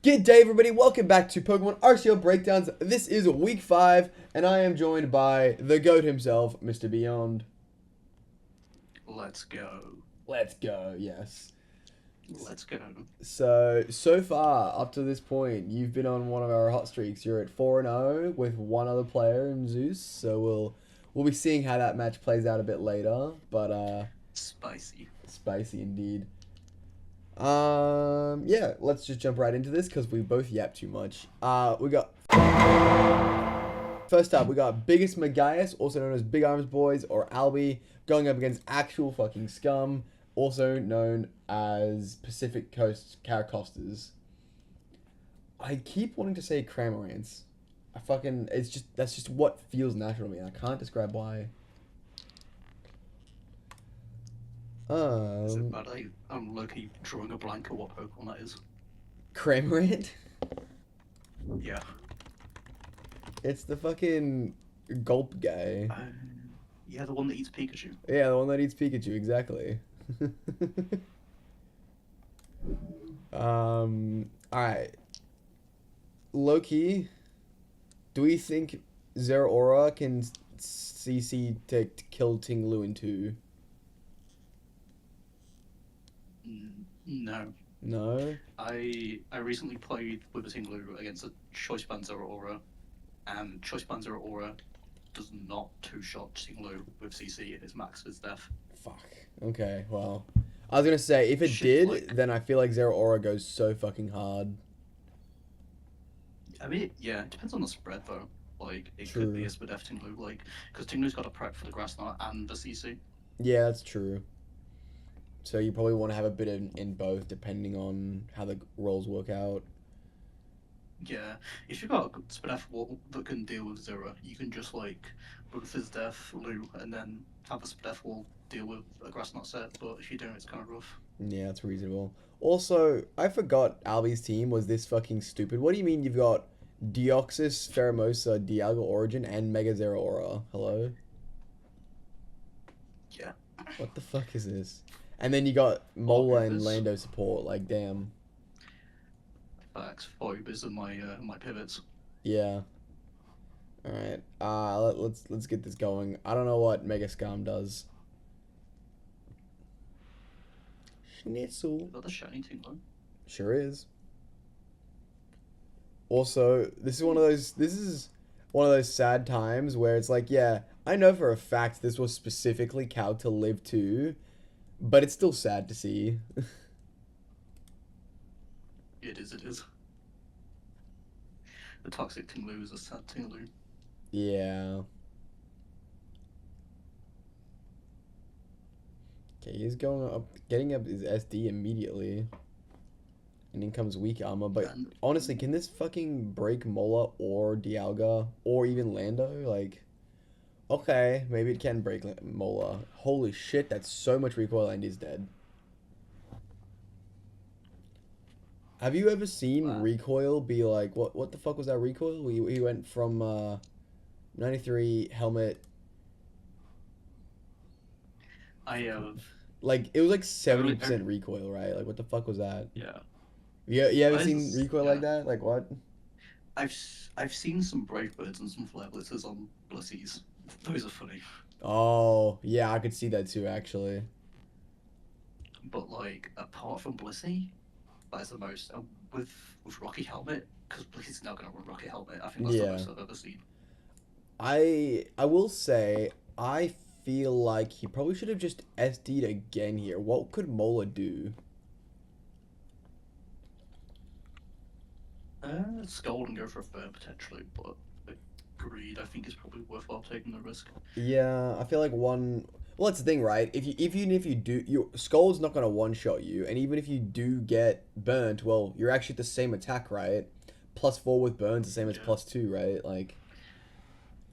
Good day, everybody. Welcome back to Pokemon RCL Breakdowns. This is week 5, and I am joined by the GOAT himself, Mr. Beyond. Let's go. Let's go, yes. Let's go. So far, up to this point, you've been on one of our hot streaks. You're at 4-0 with one other player in Zeus, so we'll be seeing how that match plays out a bit later, but Spicy. spicy indeed. Yeah, let's just jump right into this because we both yap too much. We got first up, we got Biggest Magias, also known as Big Arms Boys or Albie, going up against actual fucking scum, also known as Pacific Coast Carracostas. I keep wanting to say Cramorants. That's just what feels natural to me. I can't describe why. Is it bad? I'm low-key drawing a blank of what Pokemon that is. Cramorant? Yeah. It's the fucking gulp guy. Yeah, the one that eats Pikachu. Yeah, the one that eats Pikachu, exactly. Alright. Loki, do we think Zeraora can CC to kill Tinglu in 2? No. No? I recently played with a Tinglu against a Choice Band Zeraora, and Choice Band Zeraora does not two-shot Tinglu with CC if it's max with death. Fuck. Okay, well. I was gonna say, if it did, then I feel like Zeraora goes so fucking hard. I mean, yeah, it depends on the spread though. Like, it could be a Spadef Tinglu, like, because Tinglu's got a prep for the Grass Knot and the CC. Yeah, that's true. So you probably want to have a bit in both, depending on how the rolls work out. Yeah, if you've got a good Spadef wall that can deal with Zera, you can just, like, both his Death, Lou, and then have a Spadef wall deal with a Grass Knot set, but if you don't, it's kind of rough. Yeah, that's reasonable. Also, I forgot Albie's team was this fucking stupid. What do you mean you've got Deoxys, Pheromosa, Dialga Origin, and Mega Zeraora? Hello? Yeah. What the fuck is this? And then you got Mola and Lando support, like, damn. Facts. Phobes are my pivots. Yeah. Alright, let's get this going. I don't know what Mega Scum does. Schnitzel. Is that the shiny Tinglu? Sure is. Also, this is one of those sad times where it's like, yeah, I know for a fact this was specifically calced to live 2, but it's still sad to see. It is. The toxic Tinglu is a sad Tinglu. Yeah. Okay, he's getting up his SD immediately. And in comes weak armor, but honestly, can this fucking break Mola or Dialga or even Lando? Like, okay, maybe it can break Mola. Holy shit, that's so much recoil and he's dead. Have you ever seen recoil be like, what the fuck was that recoil? He went from 93 helmet. I have. Like, it was like 70% recoil, right? Like, what the fuck was that? Yeah. You haven't seen recoil like that? Like, what? I've seen some Brave Birds and some Flare Blitzers on Blissies. Those are funny. Oh, yeah, I could see that too, actually. But, like, apart from Blissey, that is the most. With Rocky Helmet, because Blissy's now going to run Rocky Helmet, I think that's the most I've ever seen. I will say, I feel like he probably should have just SD'd again here. What could Mola do? Scold and go for a burn potentially, but agreed. I think it's probably worthwhile taking the risk. Yeah, I feel like one. Well, that's the thing, right? Even if you do, your Skull's not gonna one shot you, and even if you do get burnt, well, you're actually at the same attack, right? +4 with burns, the same as +2, right? Like,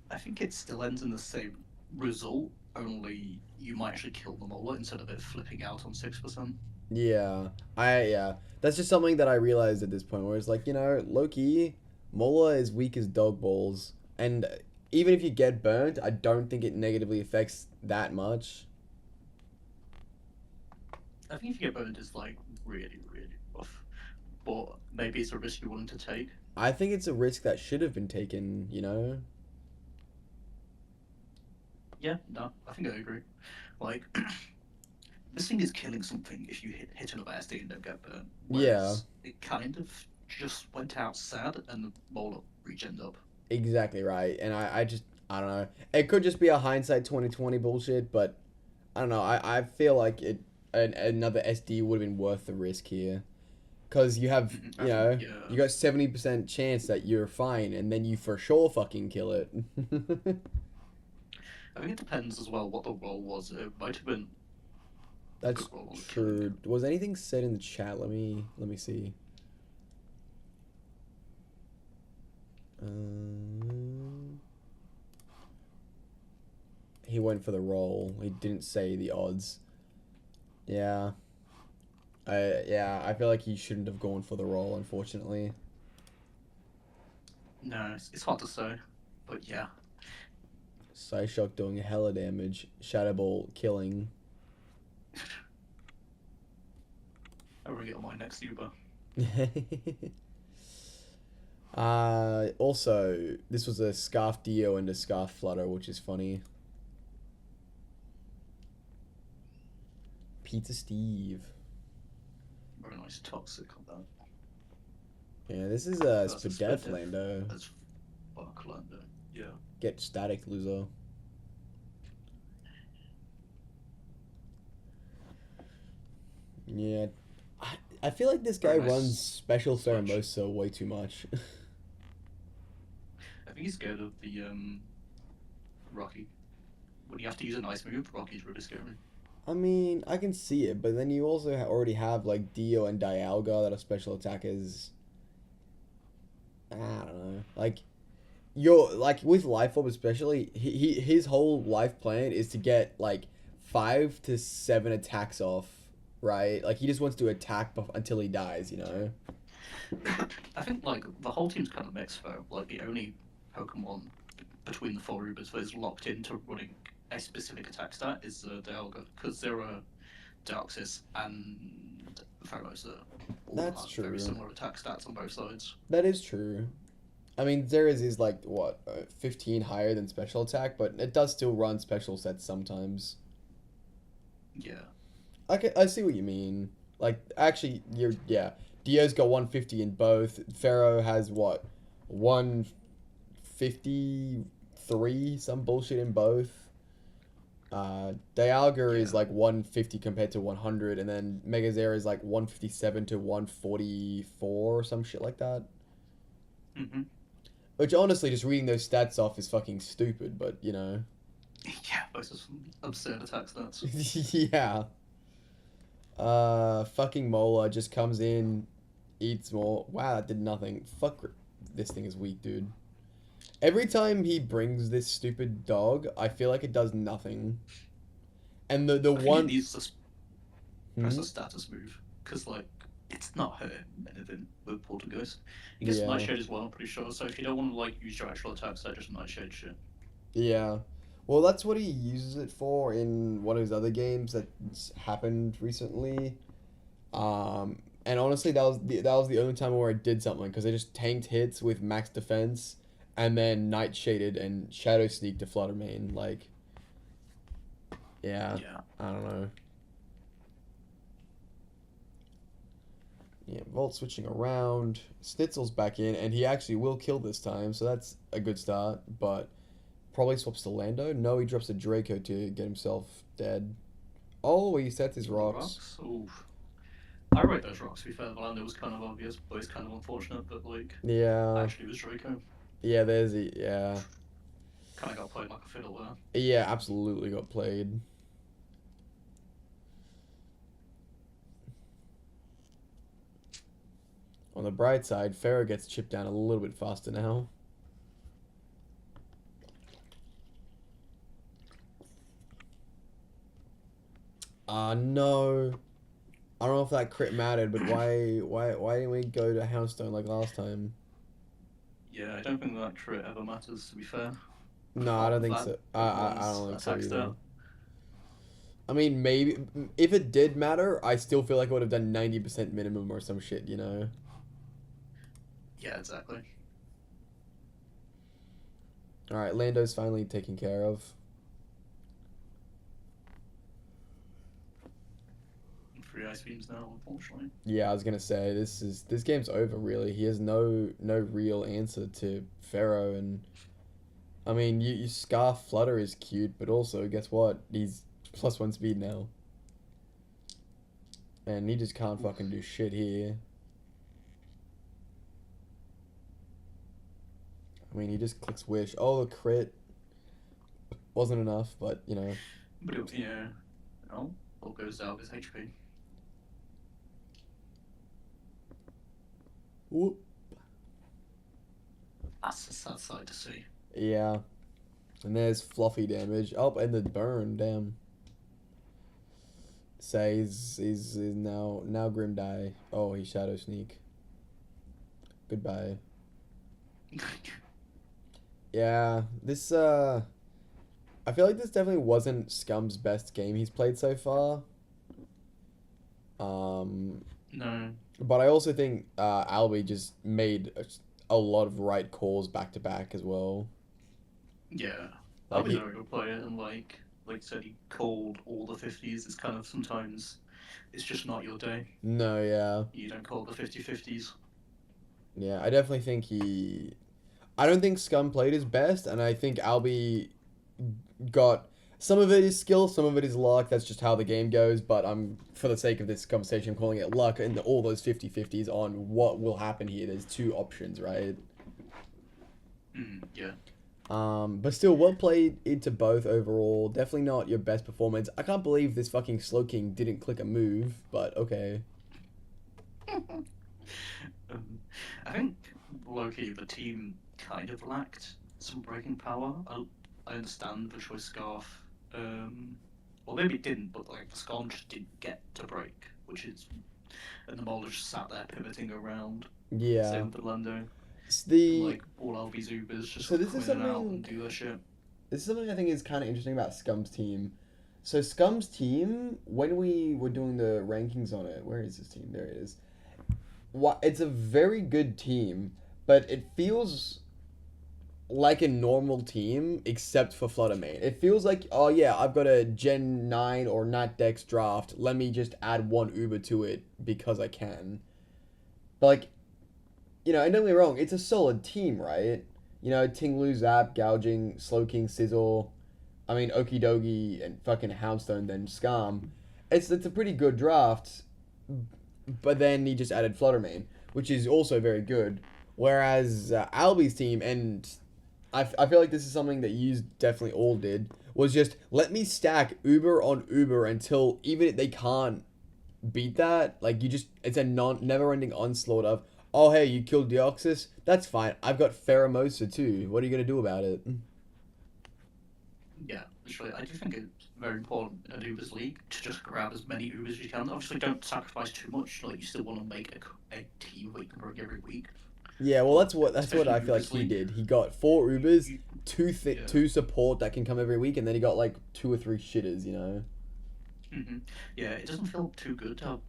I think it still ends in the same result. Only you might actually kill the Mola instead of it flipping out on 6%. Yeah, that's just something that I realized at this point, where it's like, you know, low-key, Mola is weak as dog balls, and even if you get burnt, I don't think it negatively affects that much. I think if you get burned, it's like really, really rough. but maybe it's a risk you're willing to take. I think it's a risk that should have been taken, Yeah, no, I think I agree. Like, this thing is killing something if you hit another SD and don't get burnt. Yeah, Whereas it kind of just went out sad and the Molar regened up. exactly right. And I don't know. It could just be a hindsight 2020 bullshit, but I don't know. I feel like another SD would have been worth the risk here. Because you have, I think, yeah. you got 70% chance that you're fine, and then you for sure fucking kill it. I think it depends as well what the role was. It might have been a That's good role on true. killing. Was anything said in the chat? Let me see. He went for the roll. He didn't say the odds. Yeah. I feel like he shouldn't have gone for the roll, unfortunately. No, it's hard to say, but yeah. Psyshock doing hella damage. Shadow Ball killing. I'll bring it on my next Uber. Also, this was a Scarf Dio and a Scarf Flutter, which is funny. Pizza Steve. Very nice toxic on that. Yeah, this is That's Spadef Lando. That's fuck Lando. Yeah. Get static, loser. Yeah. I feel like this guy Very nice. runs Special Switch. Pheromosa way too much. I think he's scared of the Rocky. When you have to use an ice move, Rocky's really scary. I mean, I can see it, but then you also already have like Dio and Dialga that are special attackers. I don't know. Like, you're like with Life Orb especially. His whole life plan is to get like 5 to 7 attacks off, right? Like he just wants to attack until he dies. I think like the whole team's kind of mixed though. Like the only Pokemon between the four Ubers that is locked into running a specific attack stat is Dialga, because there are Deoxys and Pheromosa all That's have true. very similar attack stats on both sides. That is true. I mean, Zera's is like what 15 higher than special attack, but it does still run special sets sometimes. Yeah. I see what you mean. Like, actually, Dio's got 150 in both. Pharaoh has what, 153, some bullshit in both. Dialga is like 150 compared to 100, and then Megazera is like 157 to 144 or some shit like that. Mm-hmm. Which honestly, just reading those stats off is fucking stupid, but Yeah, those are some absurd attack stats. yeah. Fucking Mola just comes in, eats more. Wow, that did nothing. Fuck, this thing is weak, dude. Every time he brings this stupid dog, I feel like it does nothing. And the I think one... it needs to press a status move, because like it's not hurting anything with Poltergeist. He gets Yeah. Nightshade as well, I'm pretty sure. So if you don't want to like use your actual attack stat, just Nightshade shit. Yeah. Well, that's what he uses it for in one of his other games that's happened recently. And honestly, that was the only time where it did something, because they just tanked hits with max defense, and then Nightshaded and Shadow Sneak to Flutter Mane. Like, yeah, I don't know. Yeah, Volt switching around. Snitzel's back in, and he actually will kill this time, so that's a good start, but probably swaps to Lando. No, he drops a Draco to get himself dead. Oh, he sets his rocks. Oof. I wrote those rocks, to be fair. Lando was kind of obvious, but it's kind of unfortunate, but like, Yeah. actually it was Draco. Yeah, yeah. Kind of got played like a fiddle there. Yeah, absolutely got played. On the bright side, Pharaoh gets chipped down a little bit faster now. No. I don't know if that crit mattered, but why didn't we go to Houndstone like last time? Yeah, I don't think that crit ever matters, to be fair. No, I don't think so. I don't think so attack either. stat. I mean, maybe if it did matter, I still feel like I would have done 90% minimum or some shit, Yeah, exactly. Alright, Lando's finally taken care of. 3 ice beams now, unfortunately. Yeah, I was gonna say this game's over really. He has no real answer to Pharaoh, and I mean you Scarf Flutter is cute, but also guess what? He's +1 speed now. And he just can't fucking do shit here. I mean he just clicks wish. Oh, the crit wasn't enough, but you know. But yeah. Oh, all goes down his HP. Whoop. That's a sad sight to see. Yeah. And there's fluffy damage. Oh, and the burn, damn. Say he's now Grim Die. Oh, he Shadow Sneak. Goodbye. Yeah, this I feel like this definitely wasn't Scum's best game he's played so far. No. But I also think Albie just made a lot of right calls back to back as well. Yeah. Like I was a very good player, and like I said, he called all the 50s. It's kind of sometimes it's just not your day. No, yeah. You don't call the 50-50s. Yeah, I definitely think I don't think Scum played his best, and I think Albie got some of it is skill, some of it is luck. That's just how the game goes. But I'm, for the sake of this conversation, I'm calling it luck and all those 50-50s on what will happen here. There's two options, right? Yeah. But still, well played into both overall. Definitely not your best performance. I can't believe this fucking Slowking didn't click a move, but okay. I think low-key the team kind of lacked some breaking power. I understand the choice Scarf. Well, maybe it didn't, but like the Scarf just didn't get to break, which is, and the Mole just sat there pivoting around. Yeah. Same with the Lando. The like all LB Zubers just so come this is in and out something and do their shit. This is something I think is kind of interesting about Scum's team. So Scum's team, when we were doing the rankings on it, where is this team? There it is. It's a very good team, but it feels like a normal team except for Flutter Main. It feels like, oh yeah, I've got a Gen 9 or Nat Dex draft. Let me just add one Uber to it because I can. But like, you know, and don't get me wrong, it's a solid team, right? You know, Ting Lu, Zap, Gouging, Slowking, Scizor, I mean, Okidogi, and fucking Houndstone, then Scum. It's a pretty good draft, but then he just added Fluttermane, which is also very good. Whereas Albie's team, and I feel like this is something that you definitely all did, was just let me stack Uber on Uber until even if they can't beat that, like you just, it's a never-ending onslaught of, oh hey, you killed Deoxys? That's fine. I've got Pheromosa too. What are you gonna do about it? Yeah, literally, I do think it's very important in an Ubers league to just grab as many Ubers as you can. Obviously, don't sacrifice too much. Like you still want to make a team that you can bring every week. Yeah, well that's what I feel like he did. He got 4 Ubers, two support that can come every week, and then he got like 2 or 3 shitters. You know. Yeah, it doesn't feel too good to have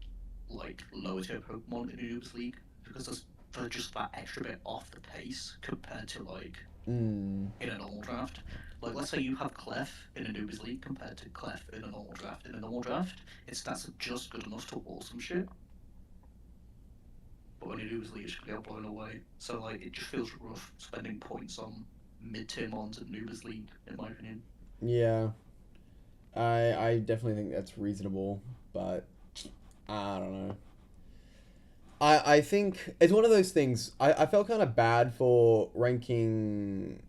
like lower tier Pokemon in an Ubers league because they're just that extra bit off the pace compared to like in a normal draft. Like let's say you have Clef in an Ubers league compared to Clef in a normal draft. In a normal draft, its stats are just good enough to wall some shit. But when in Ubers league, it's gonna get blown away. So like it just feels rough spending points on mid-tier mons in an Ubers league, in my opinion. Yeah. I definitely think that's reasonable, but I don't know. I think it's one of those things. I felt kind of bad for ranking.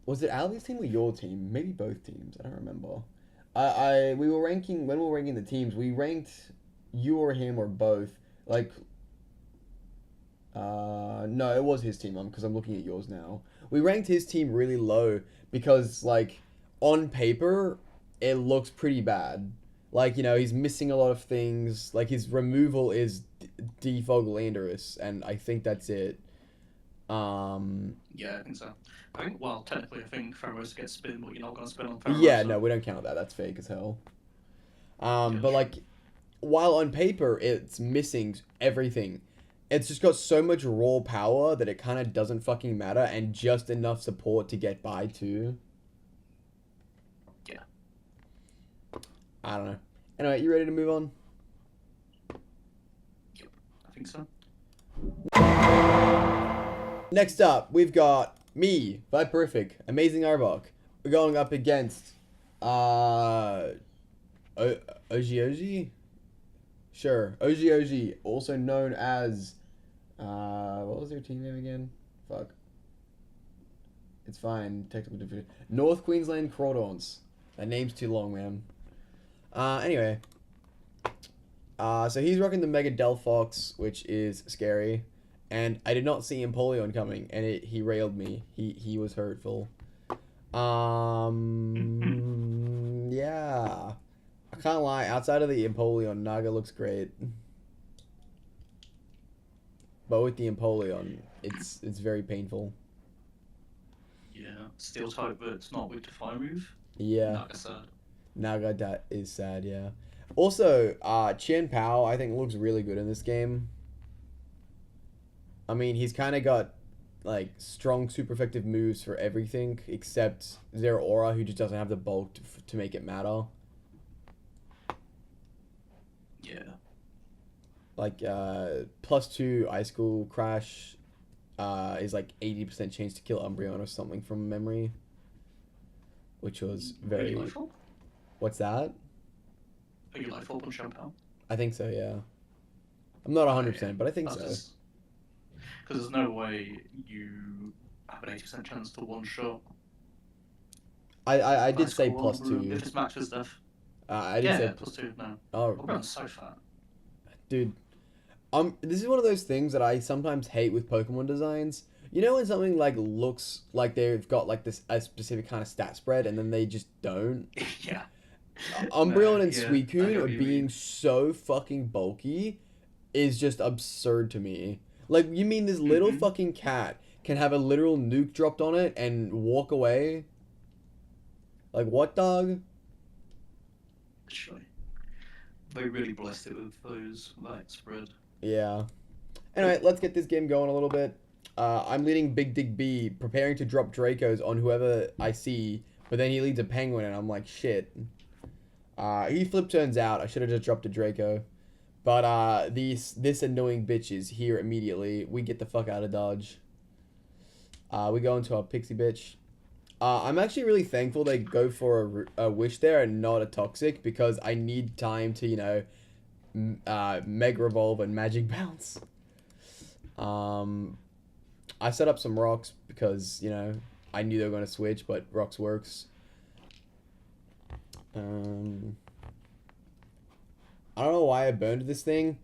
Was it Ali's team or your team? Maybe both teams. I don't remember. We were ranking when we were ranking the teams. We ranked you or him or both. Like, no, it was his team. Because I'm looking at yours now. We ranked his team really low because, like, on paper, it looks pretty bad. Like, you know, he's missing a lot of things. Like, his removal is Defog Landorus, and I think that's it. Yeah, I think so. I think, well, technically, I think Pheromosa gets spin, but you're not going to spin on Pheromosa. Yeah, no, we don't count that. That's fake as hell. But, like, while on paper, it's missing everything. it's just got so much raw power that it kind of doesn't fucking matter, and just enough support to get by too. Yeah. I don't know. Anyway, you ready to move on? Yep, I think so. Next up, we've got me, Viperific, Amazing Arbok. We're going up against Oji? Sure, Oji, also known as what was their team name again? Fuck. It's fine. Technical division. North Queensland Crawdaunts. That name's too long, man. Anyway. So he's rocking the Mega Delphox, which is scary. And I did not see Empoleon coming, and he railed me. He was hurtful. Yeah. I can't lie, outside of the Empoleon, Naga looks great. But with the Empoleon, it's very painful. Yeah, Steel type, but it's not weak to fire move. Yeah. Naga sad. Naga, that is sad, yeah. Also, Qian Pao, I think, looks really good in this game. I mean, he's kind of got, like, strong, super effective moves for everything, except Zeraora, who just doesn't have the bulk to make it matter. Yeah. Like, +2 Ice School Crash is like 80% chance to kill Umbreon or something from memory. Which was very... Are you lethal? What's that? Are you lethal on Champao? I think so, yeah. I'm not 100%, but I think so. Because there's no way you have an 80% chance to one-shot. I did say +2. If this matches stuff. I did say... +2, no. Oh, Umbreon's so fat. dude. This is one of those things that I sometimes hate with Pokemon designs. You know when something like looks like they've got like a specific kind of stat spread and then they just don't? Yeah. Umbreon and yeah, Suicune being so fucking bulky is just absurd to me. Like, you mean this little fucking cat can have a literal nuke dropped on it and walk away? Like, what, dog? Actually, they really blessed it with those light spread. Yeah. Anyway, let's get this game going a little bit. I'm leading Big Dig B, preparing to drop Dracos on whoever I see, but then he leads a Penguin, and I'm like, shit. He flip turns out. I should have just dropped a Draco. But this annoying bitch is here immediately. We get the fuck out of Dodge. We go into our Pixie bitch. I'm actually really thankful they go for a Wish there and not a Toxic, because I need time to, you know, Mega Revolve and Magic Bounce. I set up some Rocks because, you know, I knew they were going to switch, but Rocks works. I don't know why I burned this thing.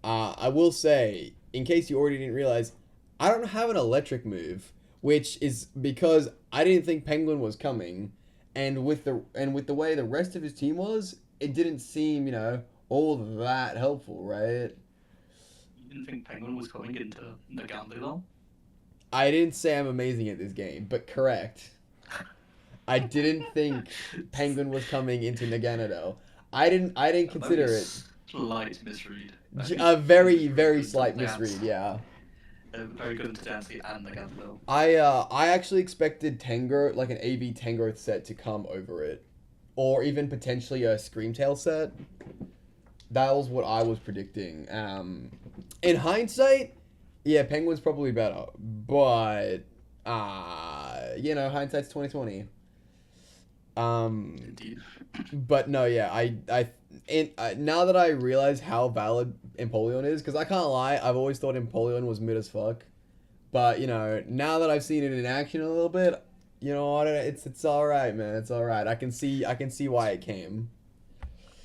I will say, in case you already didn't realize, I don't have an electric move, which is because I didn't think Penguin was coming, and with the way the rest of his team was, it didn't seem, you know, all that helpful, right? You didn't think Penguin was coming into Nagandi though? I didn't say I'm amazing at this game, but correct. I didn't think Penguin was coming into Nagano. I didn't consider it. Slight misread. A very, very slight misread, yeah. Very good into Dancy and Nagano. I actually expected Tangrowth, like an AV Tangrowth set, to come over it. Or even potentially a Screamtail set. That was what I was predicting. In hindsight, yeah, Penguin's probably better. But, you know, hindsight's 2020. Indeed. But no, yeah, now that I realize how valid Empoleon is, because I can't lie, I've always thought Empoleon was mid as fuck. But, you know, now that I've seen it in action a little bit, you know what, it's alright, man, it's alright. I can see why it came.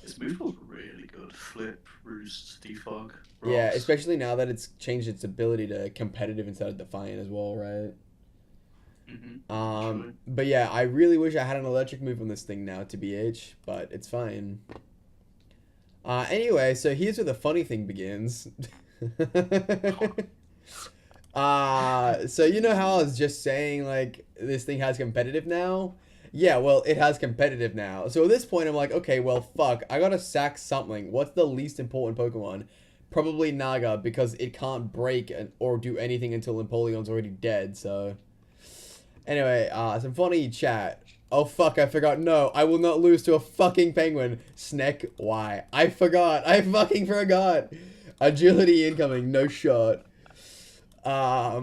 This move was really good. Flip, Roost, Defog, Rocks. Yeah, especially now that it's changed its ability to competitive instead of Defiant as well, right? Mm-hmm. But yeah, I really wish I had an electric move on this thing now, to BH, but it's fine. Anyway, so here's where the funny thing begins. So you know how I was just saying, like, this thing has competitive now? Yeah, well, it has competitive now. So at this point, I'm like, okay, well, fuck, I gotta sack something. What's the least important Pokemon? Probably Naga, because it can't break or do anything until Empoleon's already dead, so... Anyway, some funny chat. Oh fuck, I forgot. No, I will not lose to a fucking penguin. Sneck, why? I forgot. I fucking forgot. Agility incoming, no shot. I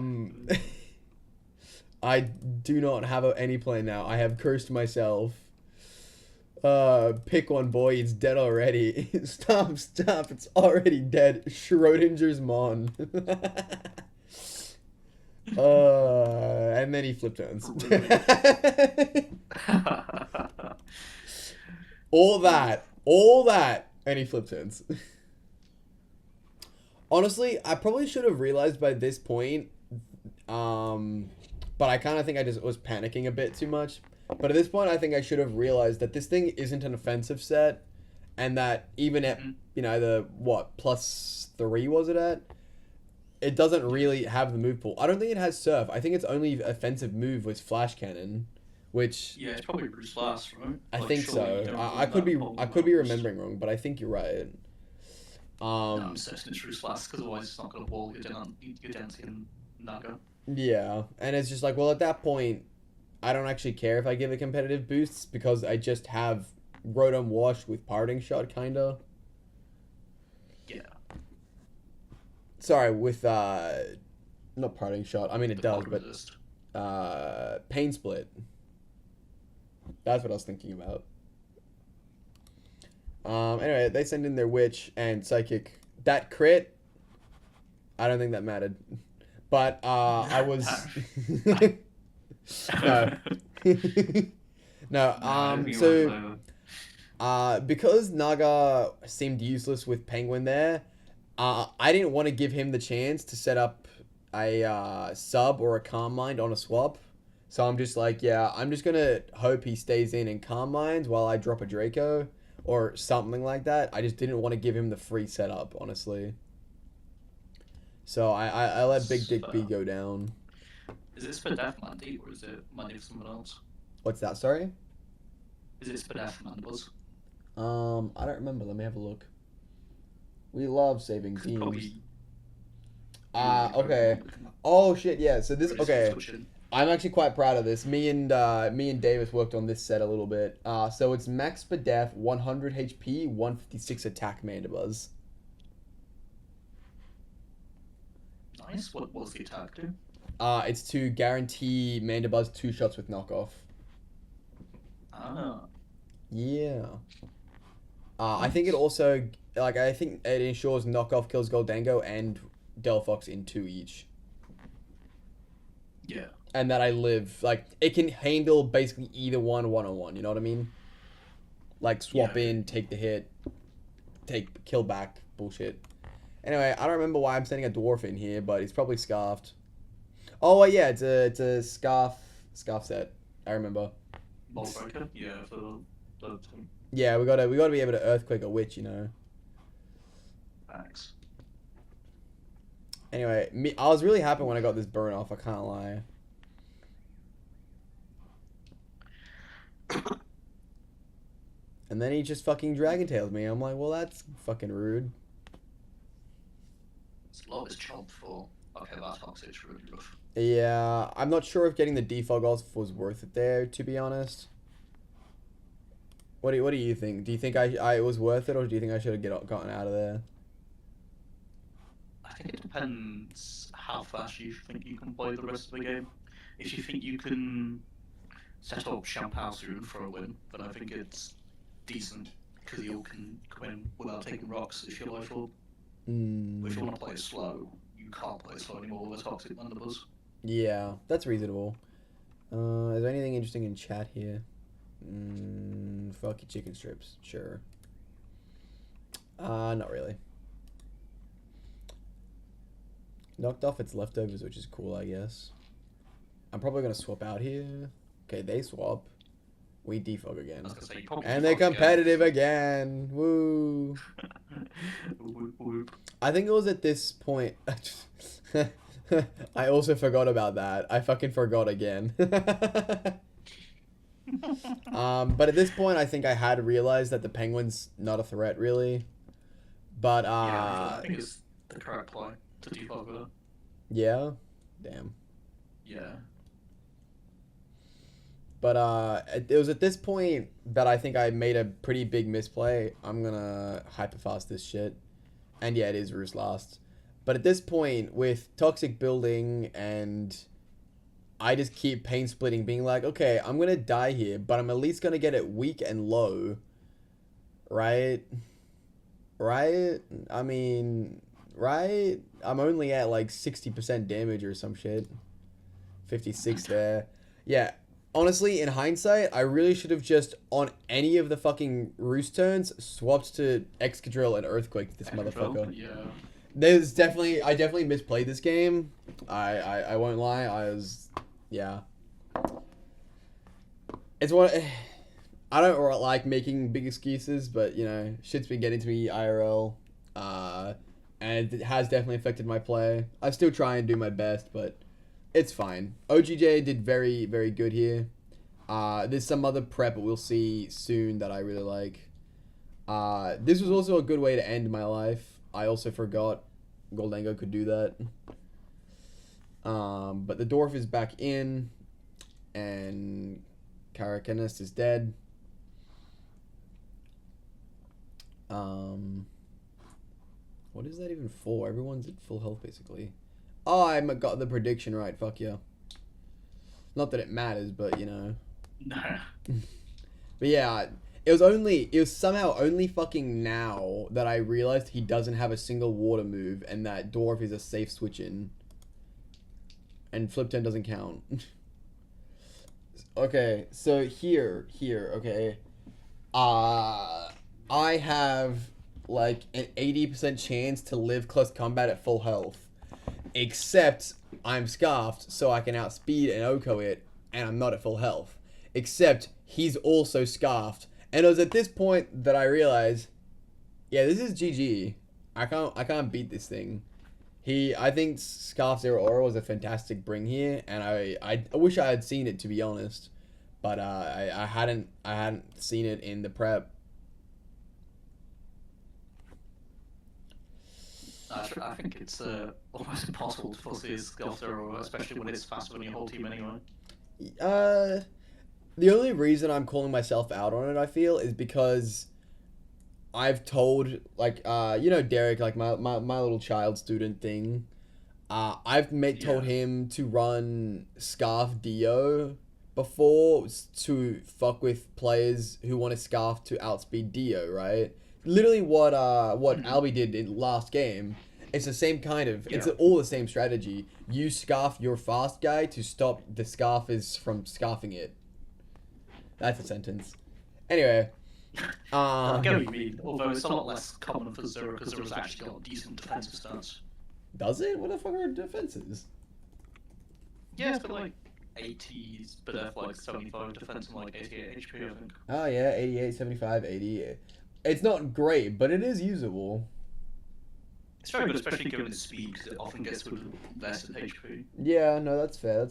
do not have any plan now. I have cursed myself. Pick one, boy. It's dead already. Stop. It's already dead. Schrodinger's Mon. And then he flip turns. all that, and he flip turns. Honestly, I probably should have realized by this point, but I kind of think I just was panicking a bit too much. But at this point, I think I should have realized that this thing isn't an offensive set, and that even at, you know, the, what, +3 was it at? It doesn't really have the move pool. I don't think it has Surf. I think its only offensive move was Flash Cannon, which... Yeah, it's probably Roost Blast, right? I think so. I could be remembering wrong, but I think you're right. No, I'm certain it's Roost Blast, because otherwise it's not going to wall your dancing Naga. Yeah, and it's just like, well, at that point, I don't actually care if I give it competitive boosts, because I just have Rotom Wash with Parting Shot, kinda. Yeah. Sorry, with, not Parting Shot, I mean it does, but, Pain Split. That's what I was thinking about. Anyway, they send in their Witch and Psychic. That crit, I don't think that mattered. But, I was... No. No, so... because Naga seemed useless with Penguin there, I didn't want to give him the chance to set up a sub or a Calm Mind on a swap. So I'm just like, yeah, I'm just going to hope he stays in and Calm Minds while I drop a Draco or something like that. I just didn't want to give him the free setup, honestly. So I let Big Dick B go down. Is it Spadaf Mandy or is it Mandy for someone else? What's that, sorry? Is it Spadaf Mandibus? I don't remember. Let me have a look. We love saving teams. Okay. Oh shit, yeah. So this, okay. I'm actually quite proud of this. Me and Davis worked on this set a little bit. So it's max Spadaf, 100 HP, 156 attack Mandibuzz. Nice. What was the attack do? It's to guarantee Mandibuzz 2 shots with knockoff. Ah. Yeah. I think it also, like, I think it ensures knockoff kills Goldango and Delphox in 2 each. Yeah. And that I live, like, it can handle basically either one-on-one, you know what I mean? Like, swap in, take the hit, kill back, bullshit. Anyway, I don't remember why I'm sending a Dwarf in here, but it's probably Scarfed. Oh, yeah, it's a Scarf set, I remember. Ball Breaker? Yeah, for the... Yeah, we gotta be able to Earthquake a Witch, you know. Thanks. Anyway, I was really happy when I got this burn off, I can't lie. And then he just fucking Dragon Tails me. I'm like, well, that's fucking rude. It's a lot of his chomp for... Okay, that Toxic's really rough. Yeah, I'm not sure if getting the defog off was worth it there, to be honest. What do you think? Do you think I was worth it, or do you think I should have gotten out of there? I think it depends how fast you think you can play the rest of the game. If you think you can set up Champao soon for a win, then I think it's decent, because you can come in without taking rocks if you're low full. But if you want to play it slow, you can't play it slow anymore with a Toxic Mandibuzz. Yeah, that's reasonable. Is there anything interesting in chat here? Fuck your chicken strips, sure. Not really. Knocked off its leftovers, which is cool, I guess. I'm probably gonna swap out here. Okay, they swap. We defog again. And they're competitive again. Woo. I think it was at this point. I also forgot about that. I fucking forgot again. But at this point, I think I had realized that the Penguin's not a threat, really. But I think it's the correct play to defog her. yeah, damn. Yeah. But it was at this point that I think I made a pretty big misplay. I'm gonna hyperfast this shit. And yeah, it is Roost last. But at this point, with Toxic building and I just keep pain splitting, being like, okay, I'm gonna die here, but I'm at least gonna get it weak and low. Right? Right? I mean, right? I'm only at like 60% damage or some shit. 56 there. Yeah. Honestly, in hindsight, I really should have just, on any of the fucking Roost turns, swapped to Excadrill and Earthquake this motherfucker. Yeah. I definitely misplayed this game. I won't lie. Yeah. It's what, I don't like making big excuses, but, you know, shit's been getting to me IRL. And it has definitely affected my play. I still try and do my best, but it's fine. OGJ did very, very good here. There's some other prep we'll see soon that I really like. This was also a good way to end my life. I also forgot Goldango could do that. But the Dwarf is back in, and Carracostas is dead. What is that even for? Everyone's at full health, basically. Oh, I got the prediction right. Fuck yeah. Not that it matters, but, you know. No. But yeah, it was somehow only fucking now that I realized he doesn't have a single water move and that Dwarf is a safe switch in. And Flip Turn doesn't count. Okay, so here, okay. I have like an 80% chance to live close combat at full health. Except I'm scarfed, so I can outspeed and OHKO it, and I'm not at full health. Except he's also scarfed. And it was at this point that I realized, yeah, this is GG. I can't beat this thing. I think Scarf Zero Aura was a fantastic bring here, and I wish I had seen it, to be honest. But I hadn't seen it in the prep. I think it's almost impossible to foresee Scarf Zero, especially when it's faster than your whole team anyway. The only reason I'm calling myself out on it, I feel, is because I've told, like, you know, Derek, like my little child student thing. I've told him to run Scarf Dio before to fuck with players who want to Scarf to outspeed Dio, right? Literally what Albie did in last game. It's the same kind of, it's all the same strategy. You Scarf your fast guy to stop the Scarfers from scarfing it. That's a sentence. Anyway. I get what you mean, although it's a lot less common for Zero because Zero's actually got decent defensive stats. Does it? What the fuck are defenses? Yeah, it's got like 80s, but F like 75 defense and like 88 HP, I think. Oh yeah, 88, 75, 80. It's not great, but it is usable. It's very good, especially given its speed, because it often gets with less than HP. Yeah, no, that's fair,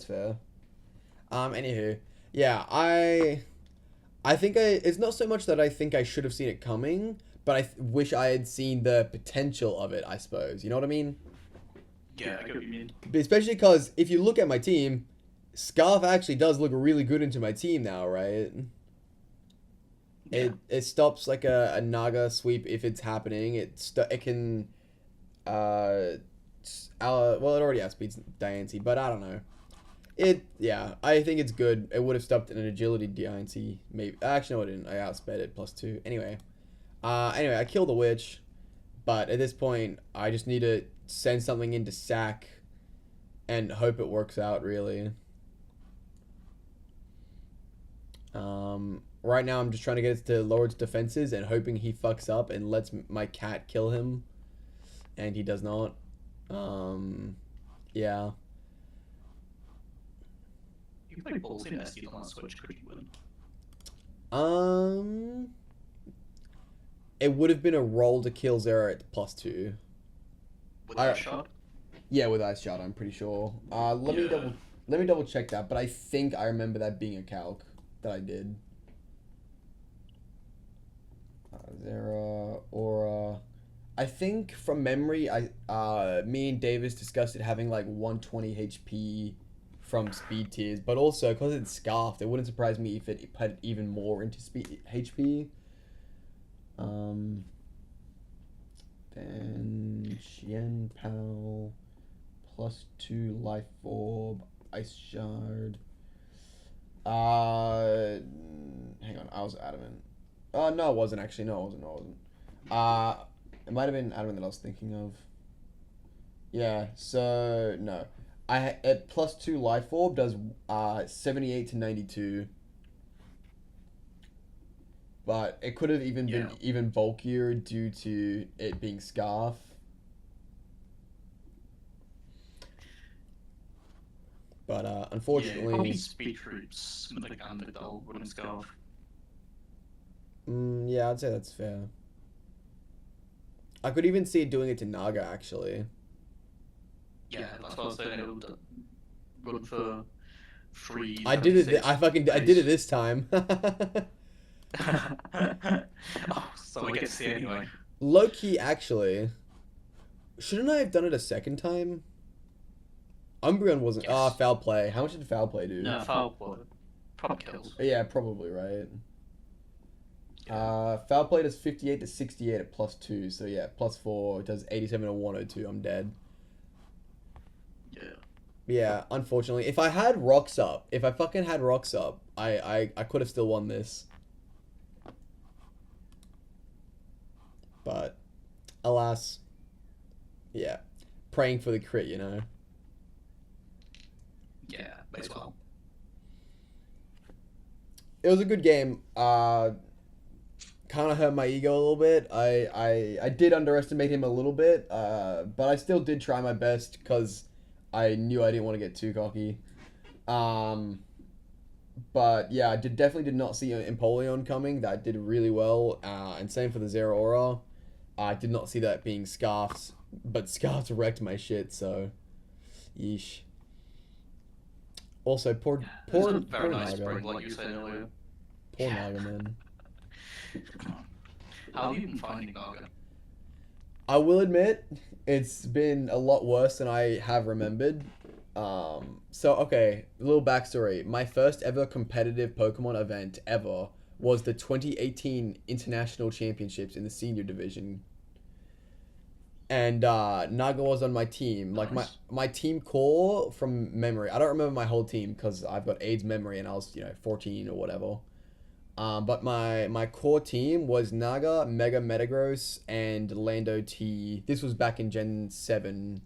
Anywho, yeah, I think it's not so much that I think I should have seen it coming, but I wish I had seen the potential of it, I suppose. You know what I mean? Yeah, I get what you mean. Especially because if you look at my team, Scarf actually does look really good into my team now, right? Yeah. It stops like a Naga sweep if it's happening. It can, well, it already outspeeds Diancie, but I don't know. I think it's good. It would have stopped an agility Diancie, maybe. Actually, no, it didn't. I outsped it +2. Anyway, I killed the witch, but at this point, I just need to send something into sack and hope it works out, really. Right now, I'm just trying to get it to lower its defenses and hoping he fucks up and lets my cat kill him, and he does not. Yeah. You play balls in SD on that switch, could you win? It would have been a roll to kill Zero at +2. With Ice Shard? Yeah, with Ice Shard, I'm pretty sure. Let me double check that, but I think I remember that being a calc that I did. Zero Aura. I think from memory, me and Davis discussed it having like 120 HP from speed tiers, but also because it's scarfed, it wouldn't surprise me if it put even more into speed HP. Then Xian Pal, +2 Life Orb, Ice Shard. Hang on, I was adamant. No, it wasn't actually. No, it wasn't. It might have been adamant that I was thinking of. Yeah. So no, at +2 Life Orb does 78 to 92. But it could have even been even bulkier due to it being Scarf. But unfortunately, probably speed troops with like Underdog running Scarf. Yeah, I'd say that's fair. I could even see it doing it to Naga actually. Yeah, that's what I was saying. It would run for free. I did it. I did it this time. Oh, so we get to see anyway. Low key, actually. Shouldn't I have done it a second time? Umbreon wasn't. Yes. Foul play. How much did foul play do? No, foul play. Probably kills. Yeah, probably, right? Foul play does 58 to 68 at +2. So yeah, +4 does 87 to 102. I'm dead. Yeah. Yeah, unfortunately. If I had rocks up, I could have still won this. But alas, yeah, praying for the crit, you know. Yeah, as well. It was a good game. Kind of hurt my ego a little bit. I did underestimate him a little bit. But I still did try my best because I knew I didn't want to get too cocky. But yeah, I definitely did not see Empoleon coming. That did really well. And same for the Zeraora. I did not see that being Scarfs, but Scarfs wrecked my shit, so yeesh. Also, poor very nice Naga. spring, like you said earlier. Poor Naga, man. How have you been finding Naga? I will admit, it's been a lot worse than I have remembered. So okay, a little backstory. My first ever competitive Pokemon event ever was the 2018 International Championships in the senior division. And Naga was on my team. Like Nice. my team core from memory. I don't remember my whole team because I've got AIDS memory and I was 14 or whatever. But my core team was Naga, Mega Metagross, and Lando T. This was back in Gen 7.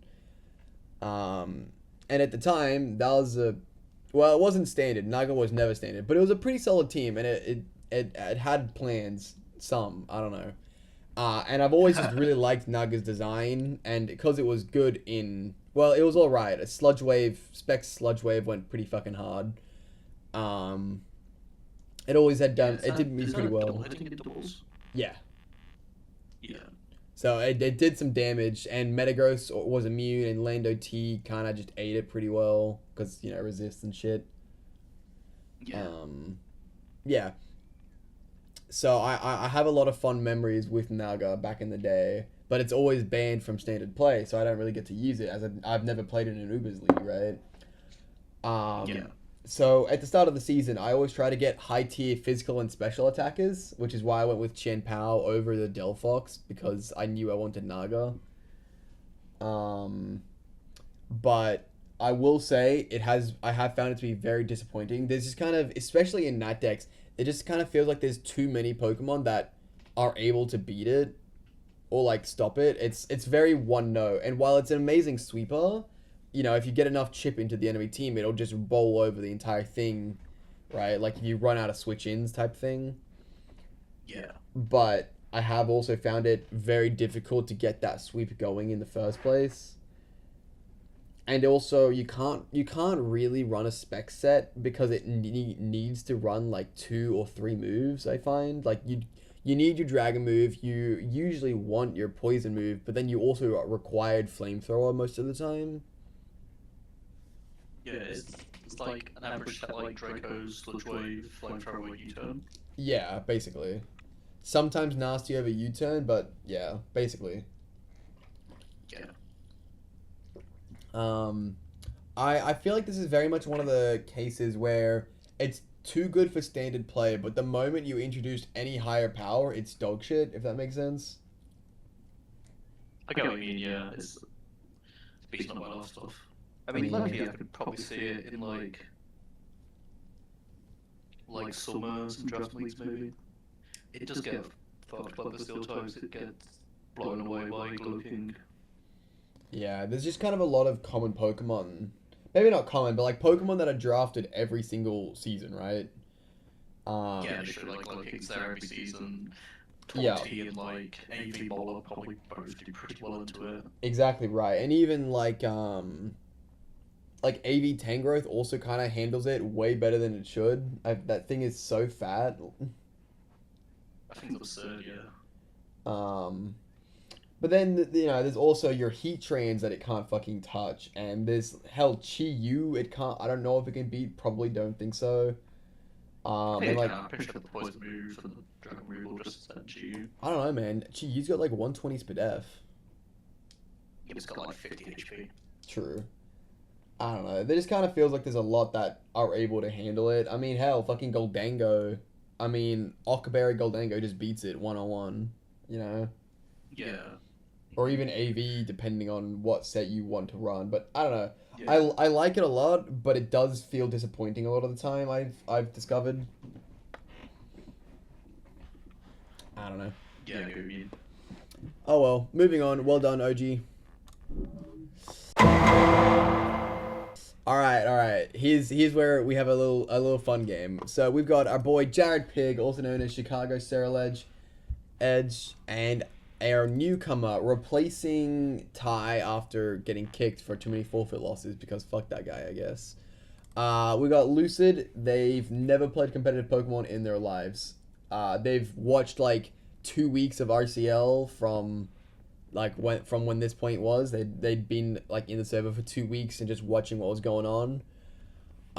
And at the time, that was it wasn't standard. Naga was never standard, but it was a pretty solid team, and it had plans. Some, I don't know. And I've always just really liked Naga's design, and because it was good it was alright. A Sludge Wave, Specs Sludge Wave went pretty fucking hard. It always had done, it did me pretty well. Yeah. Yeah. So it did some damage, and Metagross was immune, and Lando T kind of just ate it pretty well, because, resist and shit. Yeah. Yeah. So I have a lot of fun memories with Naga back in the day, but it's always banned from standard play, so I don't really get to use it, as I've never played it in an Ubers League, right? Yeah. So at the start of the season, I always try to get high tier physical and special attackers, which is why I went with Chen Pao over the Delphox, because I knew I wanted Naga. But I will say I have found it to be very disappointing. There's just kind of, especially in Nat decks, it just kind of feels like there's too many Pokemon that are able to beat it or like stop it. It's very one note, and while it's an amazing sweeper, if you get enough chip into the enemy team, it'll just bowl over the entire thing, right? Like if you run out of switch-ins type thing. Yeah. But I have also found it very difficult to get that sweep going in the first place. And also, you can't really run a spec set because it needs to run like 2 or 3 moves, I find. Like you need your Dragon move, you usually want your Poison move, but then you also are required Flamethrower most of the time. Yeah, it's like an average set like Draco's, Sludge Wave, Flamethrower, U-turn. Yeah, basically. Sometimes nasty over U-turn, but yeah, basically. Yeah. I feel like this is very much one of the cases where it's too good for standard play, but the moment you introduce any higher power, it's dog shit, if that makes sense. I get what you mean, yeah. It's beating up my last stuff. I mean, mean, luckily I could probably see it in like summers and draft leagues maybe. It does get fucked, but there's still times it gets blown away by Glow-King. Yeah, there's just kind of a lot of common Pokemon. Maybe not common, but like Pokemon that are drafted every single season, right? Yeah, literally, like Glow-King's there every season. Yeah. Torty and like AV Bowler probably both do pretty well into it. Exactly right. And even like AV Tangrowth also kind of handles it way better than it should. That thing is so fat. I think it's absurd, yeah. But then, you know, there's also your Heat Trains that it can't fucking touch. And there's, hell, Chi-Yu, it can't, I don't know if it can beat, probably don't think so. And like, I'm pretty sure the poison move for the Dragon move will just send Chi-Yu. I don't know, man. Chi-Yu's got like 120 SPDF. It's got like 50 HP. True. I don't know. It just kind of feels like there's a lot that are able to handle it. I mean, hell, fucking Goldango. I mean, Okaberry Goldango just beats it one-on-one, you know? Yeah. Or even AV, depending on what set you want to run. But I don't know. Yeah. I like it a lot, but it does feel disappointing a lot of the time, I've discovered. I don't know. Yeah, I get what you mean. Oh well, moving on. Well done, OG. Alright. Here's where we have a little fun game. So we've got our boy Jared Pig, also known as Chicago Ceruledge Edge, and our newcomer replacing Ty after getting kicked for too many forfeit losses because fuck that guy, I guess. We got Lucid. They've never played competitive Pokemon in their lives. They've watched like 2 weeks of RCL from when this point was. They'd been like in the server for 2 weeks and just watching what was going on.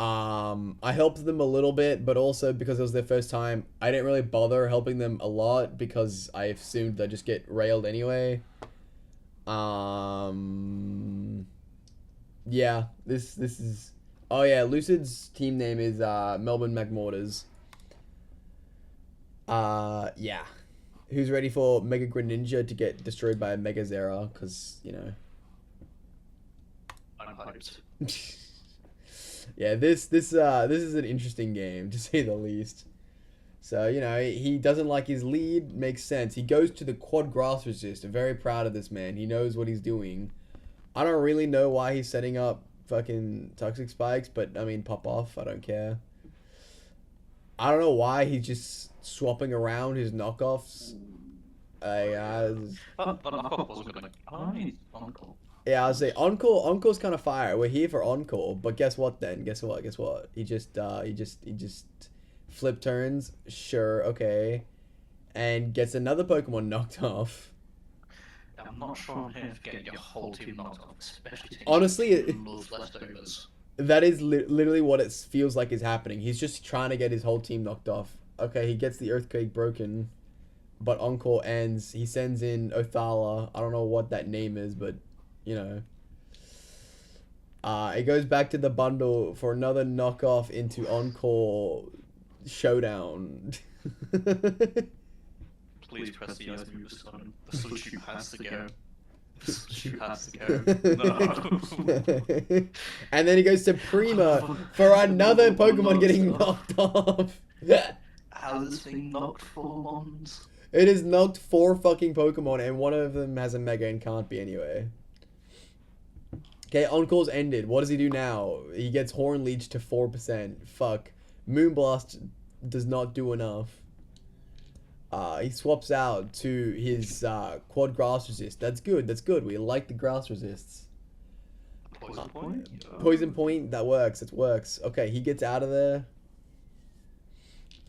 I helped them a little bit, but also because it was their first time, I didn't really bother helping them a lot because I assumed they'd just get railed anyway. Yeah, this is... Oh yeah, Lucid's team name is Melbourne Magmortors. Yeah. Who's ready for Mega Greninja to get destroyed by a Mega Zera? Because, you know... I'm hyped. Yeah, this is an interesting game, to say the least. So, you know, he doesn't like his lead, makes sense. He goes to the quad grass resist. I'm very proud of this man. He knows what he's doing. I don't really know why he's setting up fucking Toxic Spikes, but, I mean, pop off. I don't care. I don't know why he's just swapping around his knockoffs. But knockoff wasn't gonna... Oh, he's Encore. Yeah, I'll say Encore's kind of fire. We're here for Encore, but guess what then? Guess what? He just flip turns. Sure, okay, and gets another Pokemon knocked off. I'm not sure I'm here for getting your whole team knocked off, especially taking Honestly, those leftovers. That is literally what it feels like is happening. He's just trying to get his whole team knocked off. Okay, he gets the Earthquake broken, but Encore ends. He sends in Othala. I don't know what that name is, but you know. It goes back to the bundle for another knockoff into Encore Showdown. Please press the ice move this time. The Switch has to go. The Switch has to go. No. And then he goes to Prima for another Pokemon getting knocked off. How is this thing knocked 4 Mons? It has knocked 4 fucking Pokemon, and one of them has a Mega and can't be anyway. Okay, Encore's ended. What does he do now? He gets Horn Leech to 4%. Fuck. Moonblast does not do enough. He swaps out to his Quad Grass Resist. That's good. We like the Grass Resists. Poison Point? Poison Point, that works. It works. Okay, he gets out of there.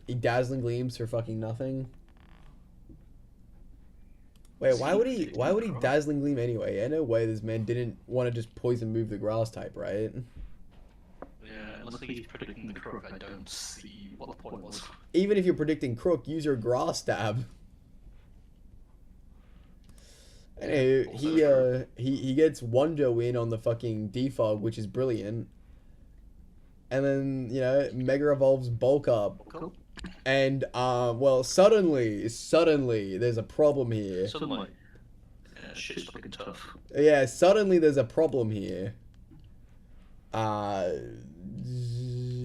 He Dazzling Gleams for fucking nothing. Wait, why would he Dazzling Gleam anyway? Yeah, no way this man didn't want to just poison move the grass type, right? Yeah, unless he's predicting the Crook, I don't see what the point was. Even if you're predicting Crook, use your grass stab. Anyway, Also true. he gets Wonder Win on the fucking defog, which is brilliant. And then, you know, Mega Evolves Bulk Up. Cool. And well, suddenly there's a problem here. Suddenly, shit's fucking tough. Yeah, suddenly there's a problem here.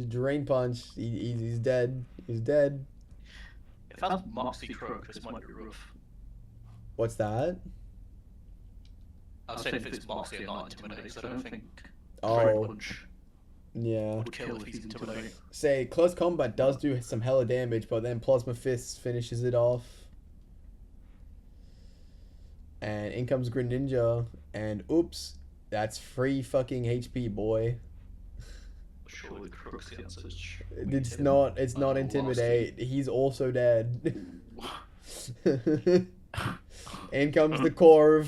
Drain Punch, he's dead. He's dead. If that's Moxie Croak, this might be rough. What's that? I'd say if it's Moxie and not Intimidate, because I don't think Oh, Drain Punch yeah. would kill if he's Intimidate. Say, close combat does do some hella damage, but then Plasma Fist finishes it off. And in comes Greninja, and oops, that's free fucking HP, boy. Surely Croak's the answer. It's not Intimidate. He's also dead. In comes the Corv.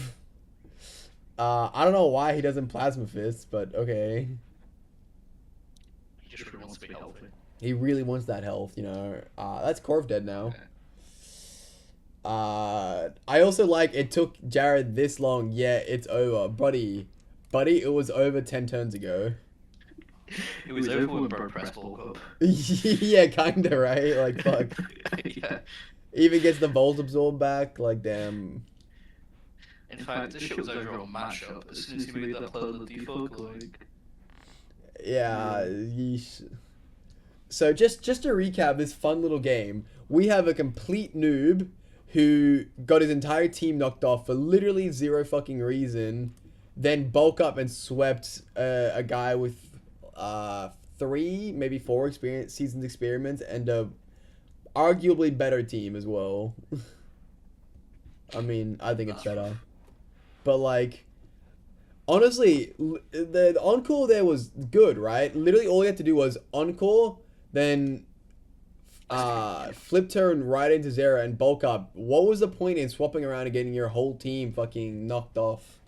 I don't know why he doesn't Plasma Fist, but okay. He just really wants to be healthy. He really wants that health, you know. That's Corv dead now. I also like it took Jared this long. Yeah, it's over. Buddy, it was over 10 turns ago. It was over when Bro pressed bulk up. Yeah, kinda, right? Like, fuck. Yeah. Even gets the Volt Absorb back, like, damn. In fact, this shit was over on matchup as soon as he made that play on the defog, like... Yeah, yeesh. So, just to recap this fun little game, we have a complete noob who got his entire team knocked off for literally zero fucking reason, then bulk up and swept a guy with 3, maybe 4 seasons experiments and a arguably better team as well. I mean, I think it's better. But like, honestly, the encore there was good, right? Literally all you had to do was encore, then flip turn right into Zera and bulk up. What was the point in swapping around and getting your whole team fucking knocked off?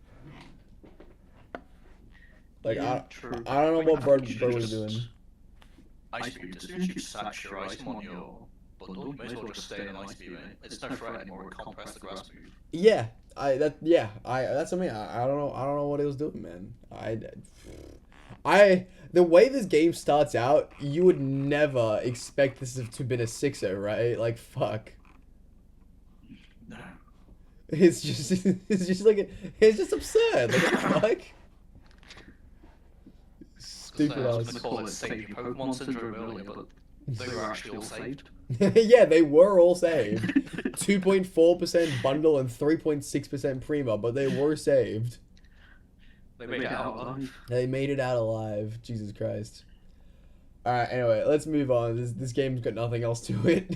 Like, Yeah, I don't know what Bird was doing. Ice Beam, as soon as you sack your item on your bundle, you may as well just stay in Ice Beam. It's no threat anymore, it can't press the grass move. Yeah, that's something I don't know what it was doing, man. The way this game starts out, you would never expect this to have been a 6-0, right? Like, fuck. No. It's just it's just absurd. Like, what the fuck? Stupid I was ass. gonna call it save your Pokemon syndrome earlier, but they were actually all saved. Yeah, they were all saved. 2.4% bundle and 3.6% Prima, but they were saved. They made it out alive. They made it out alive. Jesus Christ. Alright, anyway, let's move on. This game's got nothing else to it.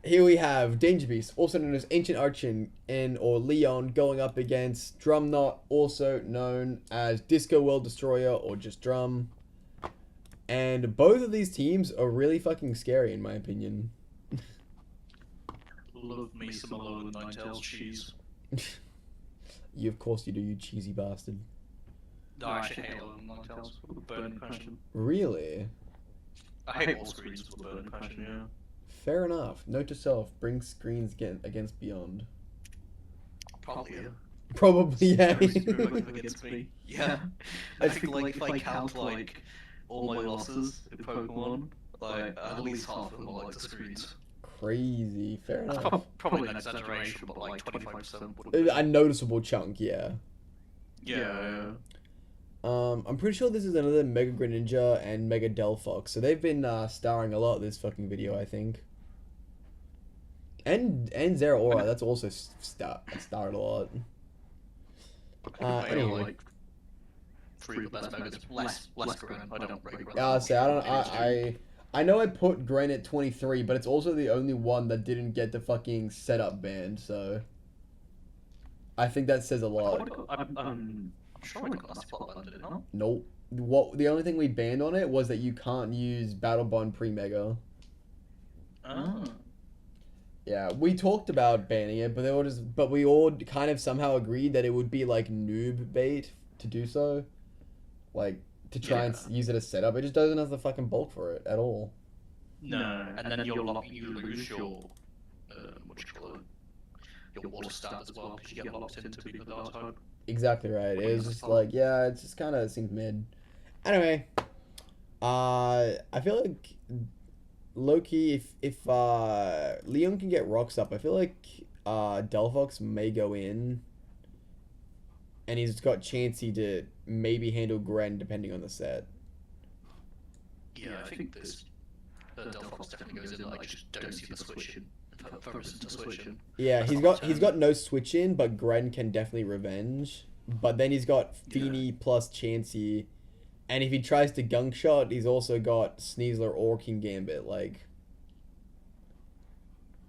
Here we have Danger Beast, also known as Ancient Archen or Leon, going up against Drumknot, also known as Discoworld Destroyer or just Drum. And both of these teams are really fucking scary in my opinion. Love me some Alone and Ninetales cheese. Of course you do, you cheesy bastard. No, I actually hate Alone and Ninetales. Burning passion. Really? I hate all screens with burning passion, yeah. Fair enough. Note to self, bring screens against Beyond. Probably, yeah. Probably, yeah. Against me. Yeah. I think, like, if I count, like, all my losses in Pokemon, like, at least half of them are, like, the screens. Crazy. Fair enough. Probably an exaggeration, but, like, 25% would be. A noticeable chunk, yeah. Yeah. I'm pretty sure this is another Mega Greninja and Mega Delphox, so they've been starring a lot this fucking video, I think. And Zera Aura, that's also starred a lot. Anyway. Like, 3 of the best Megas, less Gren. I don't rate Gren. So I know I put Gren at 23, but it's also the only one that didn't get the fucking setup banned, so I think that says a lot. I'm sure I got that spot banned, did it not? Nope. The only thing we banned on it was that you can't use Battle Bond pre-Mega. Oh. Yeah, we talked about banning it, but we all kind of somehow agreed that it would be like noob bait to do so. Like, to try and use it as setup. It just doesn't have the fucking bulk for it at all. No, and then you lose your your water stat as well, because you get locked into being the dark type. Exactly right. It was just like, yeah, it just kind of seemed mid. Anyway, I feel like low-key, if Leon can get rocks up, I feel like Delphox may go in, and he's got Chansey to maybe handle Gren depending on the set. Yeah, I think this Delphox definitely goes in. Like, just don't see the switch in. Focus into switch in. Yeah, he's got no switch in, but Gren can definitely revenge. But then he's got Feeny plus Chansey, and if he tries to gunk shot, he's also got Sneasler or King Gambit. Like,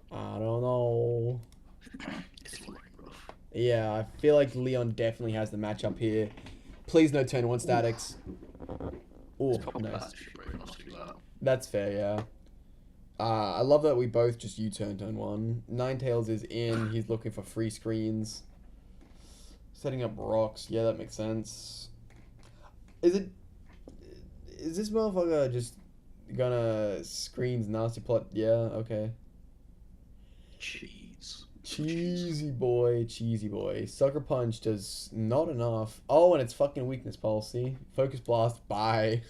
I don't know. It's looking rough. Yeah, I feel like Leon definitely has the matchup here. Please no turn 1 statics. Oh, nice. That's fair, yeah. I love that we both just U-turn turn 1. Ninetales is in. He's looking for free screens. Setting up rocks. Yeah, that makes sense. Is this motherfucker just gonna screens nasty plot? Yeah, okay. Cheesy boy. Sucker Punch does not enough. Oh, and it's fucking weakness policy. Focus Blast, bye.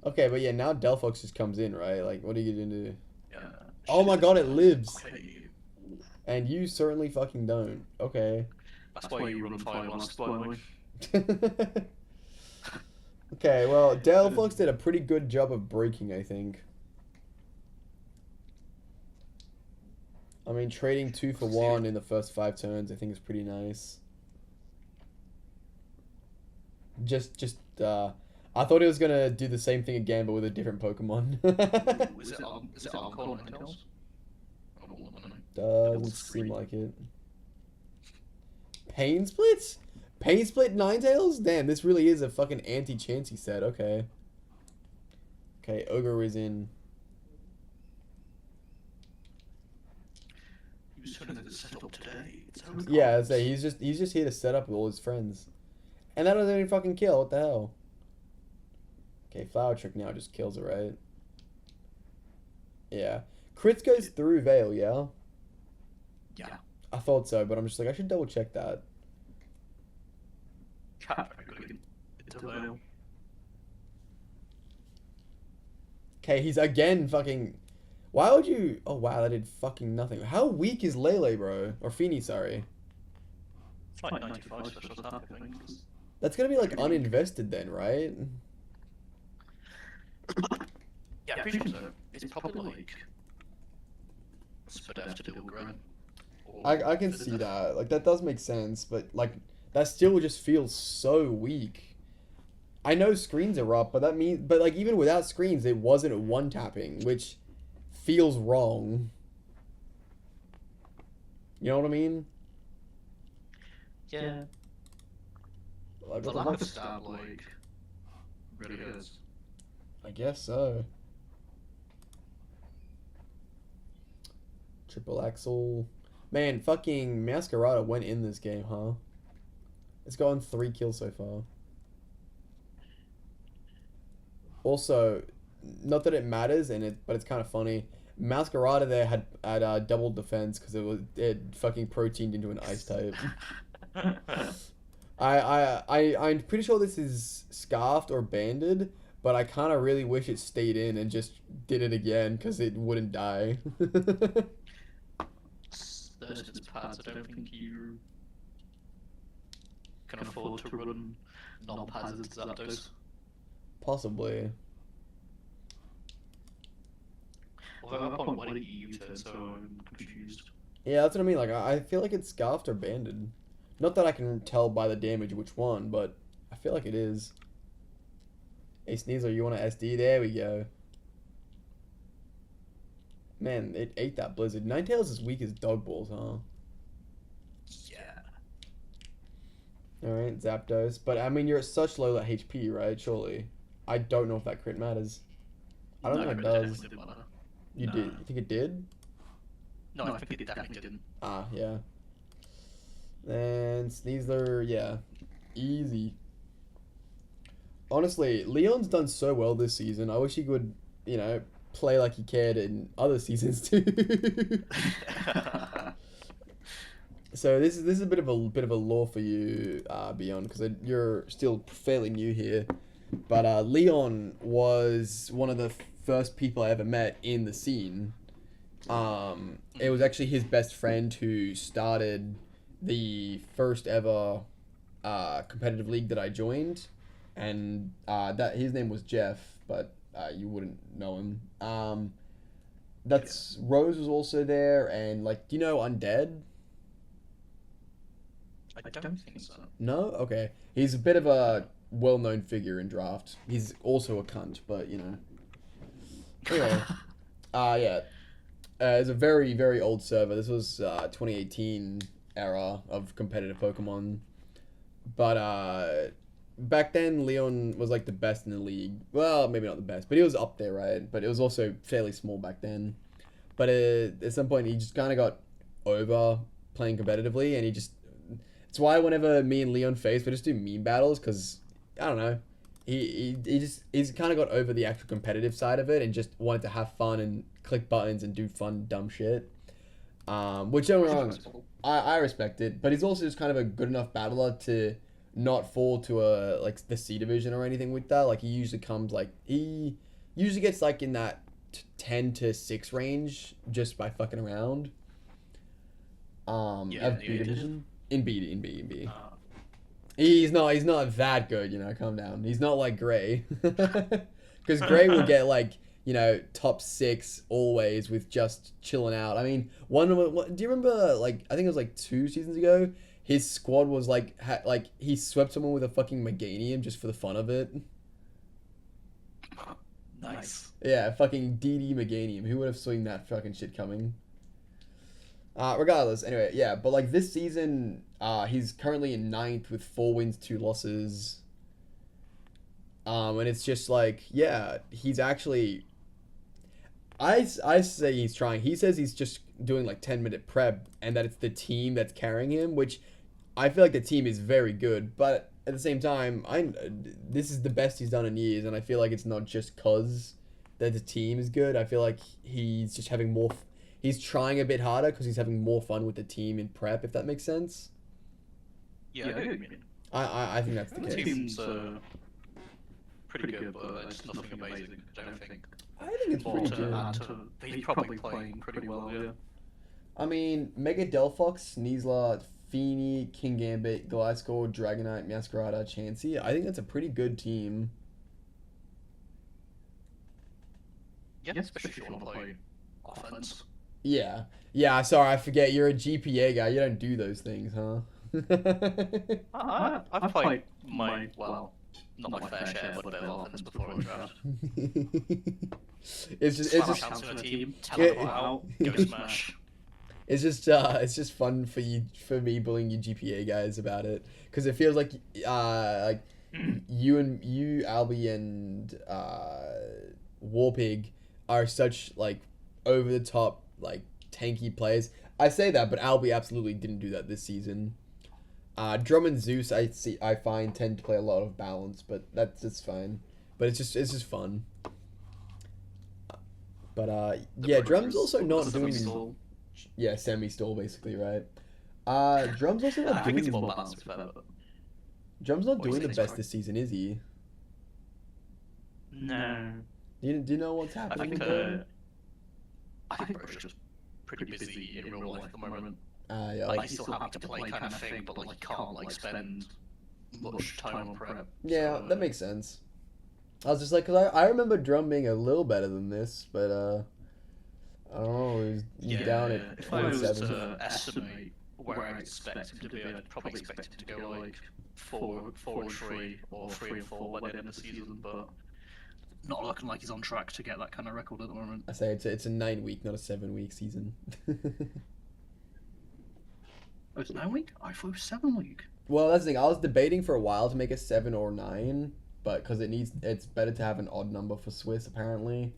Okay, but yeah, now Delphox just comes in, right? Like, what are you gonna do? Yeah. Oh my god, it lives! Okay. And you certainly fucking don't. Okay. That's why you run 5 last, by the way. Okay, well, Delphox did a pretty good job of breaking, I think. I mean, trading 2 for 1 in the first 5 turns, I think is pretty nice. I thought he was gonna do the same thing again, but with a different Pokemon. Is it Archen or Ninetales? Doesn't seem like it. Pain Splits? Pain Split Ninetales? Damn, this really is a fucking anti-Chansey set. Okay. Okay, Ogre is in. He was trying to set up today. Yeah, I'd say he's just here to set up with all his friends. And that doesn't even fucking kill. What the hell? Okay, Flower Trick now just kills it, right? Yeah. Crits goes through Veil, yeah? Yeah. I thought so, but I'm just like, I should double check that. Okay, he's again fucking... Why would you... Oh, wow, that did fucking nothing. How weak is Lele, bro? Or Feeny, sorry. It's like 95 special attack, I think. That's gonna be, like, uninvested then, right? Yeah, pretty sure so. It's probably like Spadef to deal with Gren. I can see that. Like, that does make sense, but, like, that still just feels so weak. I know screens are up, but that means... But, like, even without screens, it wasn't one-tapping, which feels wrong. You know what I mean? Yeah. Like, The lack of stab, like, really is. I guess so. Triple Axel. Man, fucking Masquerada went in this game, huh? It's gotten 3 kills so far. Also, not that it matters, but it's kind of funny. Masquerada there had double defense because it fucking proteined into an ice type. I'm pretty sure this is scarfed or banded, but I kind of really wish it stayed in and just did it again because it wouldn't die. Those pads, I don't think you can afford to run non-pads into Zapdos. Possibly. Although at that point, why did you U-turn, so I'm confused. Yeah, that's what I mean. Like, I feel like it's scarfed or banded. Not that I can tell by the damage which one, but I feel like it is. Hey, Sneasler, you want to SD? There we go. Man, it ate that Blizzard. Ninetales is weak as dog balls, huh? Yeah. Alright, Zapdos. But, I mean, you're at such low HP, right? Surely. I don't know if that crit matters. I don't think it does. You did? You think it did? No, I think it definitely didn't. Ah, yeah. And Sneasler, yeah. Easy. Honestly, Leon's done so well this season. I wish he could, you know, play like he cared in other seasons too. So this is a bit of a lore for you, Beyond, because you're still fairly new here. But Leon was one of the first people I ever met in the scene. It was actually his best friend who started the first ever competitive league that I joined, and that his name was Jeff, but you wouldn't know him. That's Rose was also there, and like, do you know Undead? I don't think so. No? Okay. He's a bit of a well-known figure in Draft. He's also a cunt, but, you know. Anyway. Yeah. It's a very, very old server. This was 2018 era of competitive Pokemon. But back then, Leon was like the best in the league. Well, maybe not the best, but he was up there, right? But it was also fairly small back then. But at some point, he just kind of got over playing competitively, and he just... It's why whenever me and Leon face, we just do meme battles, because, I don't know, he's kind of got over the actual competitive side of it and just wanted to have fun and click buttons and do fun, dumb shit. Which, don't get me wrong, I respect it, but he's also just kind of a good enough battler to not fall to like the C division or anything with that. Like, he usually gets like in that 10 to 6 range just by fucking around. Of B division. In B. He's not that good, you know, calm down. He's not like Gray. Because Gray will get like, you know, top 6 always with just chilling out. I mean, do you remember, like, I think it was like 2 seasons ago, his squad was like, he swept someone with a fucking Meganium just for the fun of it. Nice. Yeah, fucking DD Meganium. Who would have seen that fucking shit coming? Regardless, anyway, yeah, but like this season, he's currently in 9th with 4 wins, 2 losses. And it's just like, yeah, he's actually, I say he's trying. He says he's just doing like 10-minute prep and that it's the team that's carrying him, which I feel like the team is very good, but at the same time, this is the best he's done in years, and I feel like it's not just cause that the team is good. I feel like he's just having more... He's trying a bit harder because he's having more fun with the team in prep, if that makes sense. Yeah, I get what you mean. I think that's the The case. team's pretty good, but it's nothing amazing, I don't think. I think it's pretty good. He's probably playing pretty well, yeah. I mean, Mega Delphox, Sneasler, Feeny, King Gambit, Gliscor, Dragonite, Masquerada, Chansey. I think that's a pretty good team. Yeah, especially if you want to play offense. Yeah. Yeah, sorry, I forget. You're a GPA guy. You don't do those things, huh? I've played not my fair share, but a bit of offense before I draft. It's just Counts on a team, tell them out, go smash. It's just fun for me bullying you GPA guys about it, because it feels like you, Albie, and Warpig are such like over the top like tanky players. I say that, but Albie absolutely didn't do that this season. Drum and Zeus, I find tend to play a lot of balance, but that's fine. But it's just fun. But yeah, Drum's also not doing. Yeah, semi-stall basically, right? Drum's also not doing. Drum's not doing the best this season, is he? No. Do you know what's happening? I think Bro's just pretty busy in real life at the moment. Yeah. Like, he's still happy to play kind of thing, but like can't like spend much time on prep. Yeah, that makes sense. I was just like, cause I remember Drum being a little better than this, but I don't know, he was down at 27. If I was to estimate where I'd expect him to be, I'd probably expect him to go like 4-3 or 3-4 by the end of the season, but not looking like he's on track to get that kind of record at the moment. I say it's a 9-week, not a 7-week season. Oh, it's 9 week? I thought it was 7 week. Well, that's the thing. I was debating for a while to make a 7 or 9, but because it's better to have an odd number for Swiss apparently.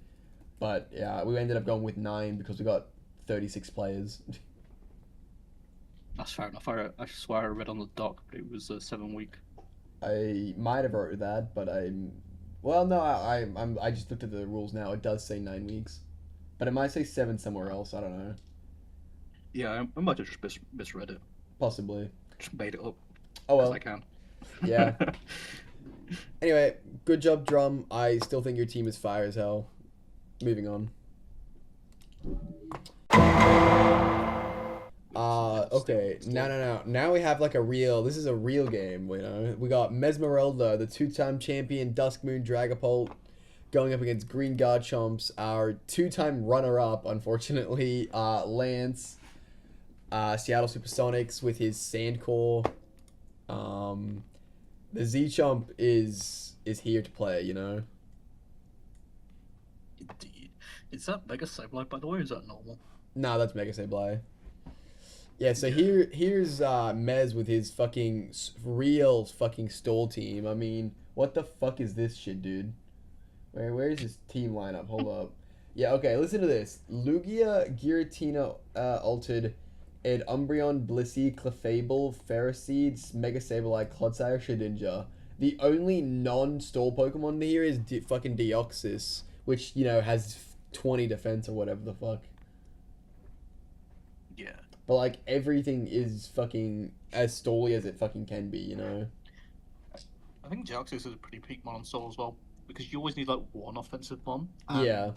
But yeah, we ended up going with 9 because we got 36 players. That's fair enough. I swear I read on the doc, but it was a 7 week. I might have wrote that, but I Well, no, I just looked at the rules now. It does say 9 weeks, but it might say 7 somewhere else. I don't know. Yeah, I might have just misread it. Possibly. Just made it up. Oh well. I can. Yeah. Anyway, good job, Drum. I still think your team is fire as hell. Moving on. Okay. No. Now we have like a real. This is a real game. You know, we got Mesmerelda, the 2-time champion Duskmoon Dragapult, going up against Green Garchomps, our 2-time runner-up, unfortunately, Lance, Seattle Supersonics with his Sandcore. The Z-Chomp is here to play, you know. Indeed. Is that Mega Sableye, by the way, or is that normal? Nah, that's Mega Sableye. Yeah, so here's Mez with his fucking real fucking stall team. I mean, what the fuck is this shit, dude? Where is his team lineup? Hold up. Yeah, okay, listen to this. Lugia, Giratina, Altered, Ed Umbreon, Blissey, Clefable, Ferroseed, Mega Sableye, Clodsire, Shedinja. The only non-stall Pokemon here is fucking Deoxys, which, you know, has 20 defense or whatever the fuck. Yeah. But, like, everything is fucking as stally as it fucking can be, you know? I think Deoxys is a pretty peak mon on stall as well, because you always need, like, one offensive mon. Yeah.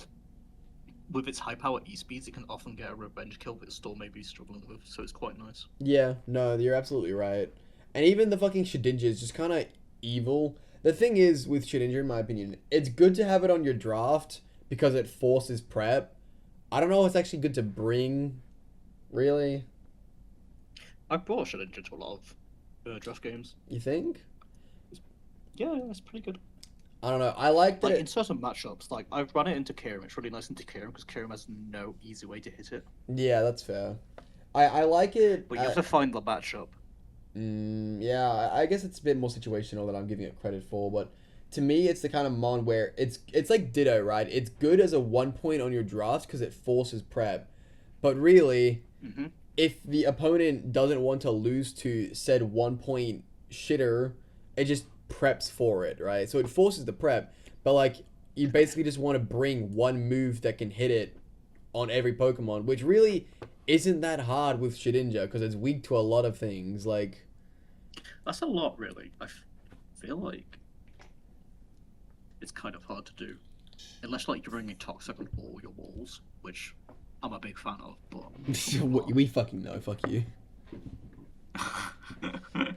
With its high power E-speeds, it can often get a revenge kill that stall may be struggling with, so it's quite nice. Yeah, no, you're absolutely right. And even the fucking Shedinja is just kind of evil. The thing is, with Shedinja, in my opinion, it's good to have it on your draft because it forces prep. I don't know if it's actually good to bring, really. I've brought Shedinja to a lot of draft games. You think? Yeah, it's pretty good. I don't know. I like that. Like, in certain matchups, like, I've run it into Kyurem. It's really nice into Kyurem because Kyurem has no easy way to hit it. Yeah, that's fair. I like it. But you have to find the matchup. Yeah, I guess it's a bit more situational than I'm giving it credit for, but to me, it's the kind of mon where it's like Ditto, right? It's good as a 1 point on your draft because it forces prep, but really, if the opponent doesn't want to lose to said 1 point shitter, it just preps for it, right? So it forces the prep, but like you basically just want to bring one move that can hit it on every Pokemon, which really isn't that hard with Shedinja because it's weak to a lot of things. Like, that's a lot, really. I feel like it's kind of hard to do, unless like you're bringing Toxic on all your walls, which I'm a big fan of. But we fucking know. Fuck you.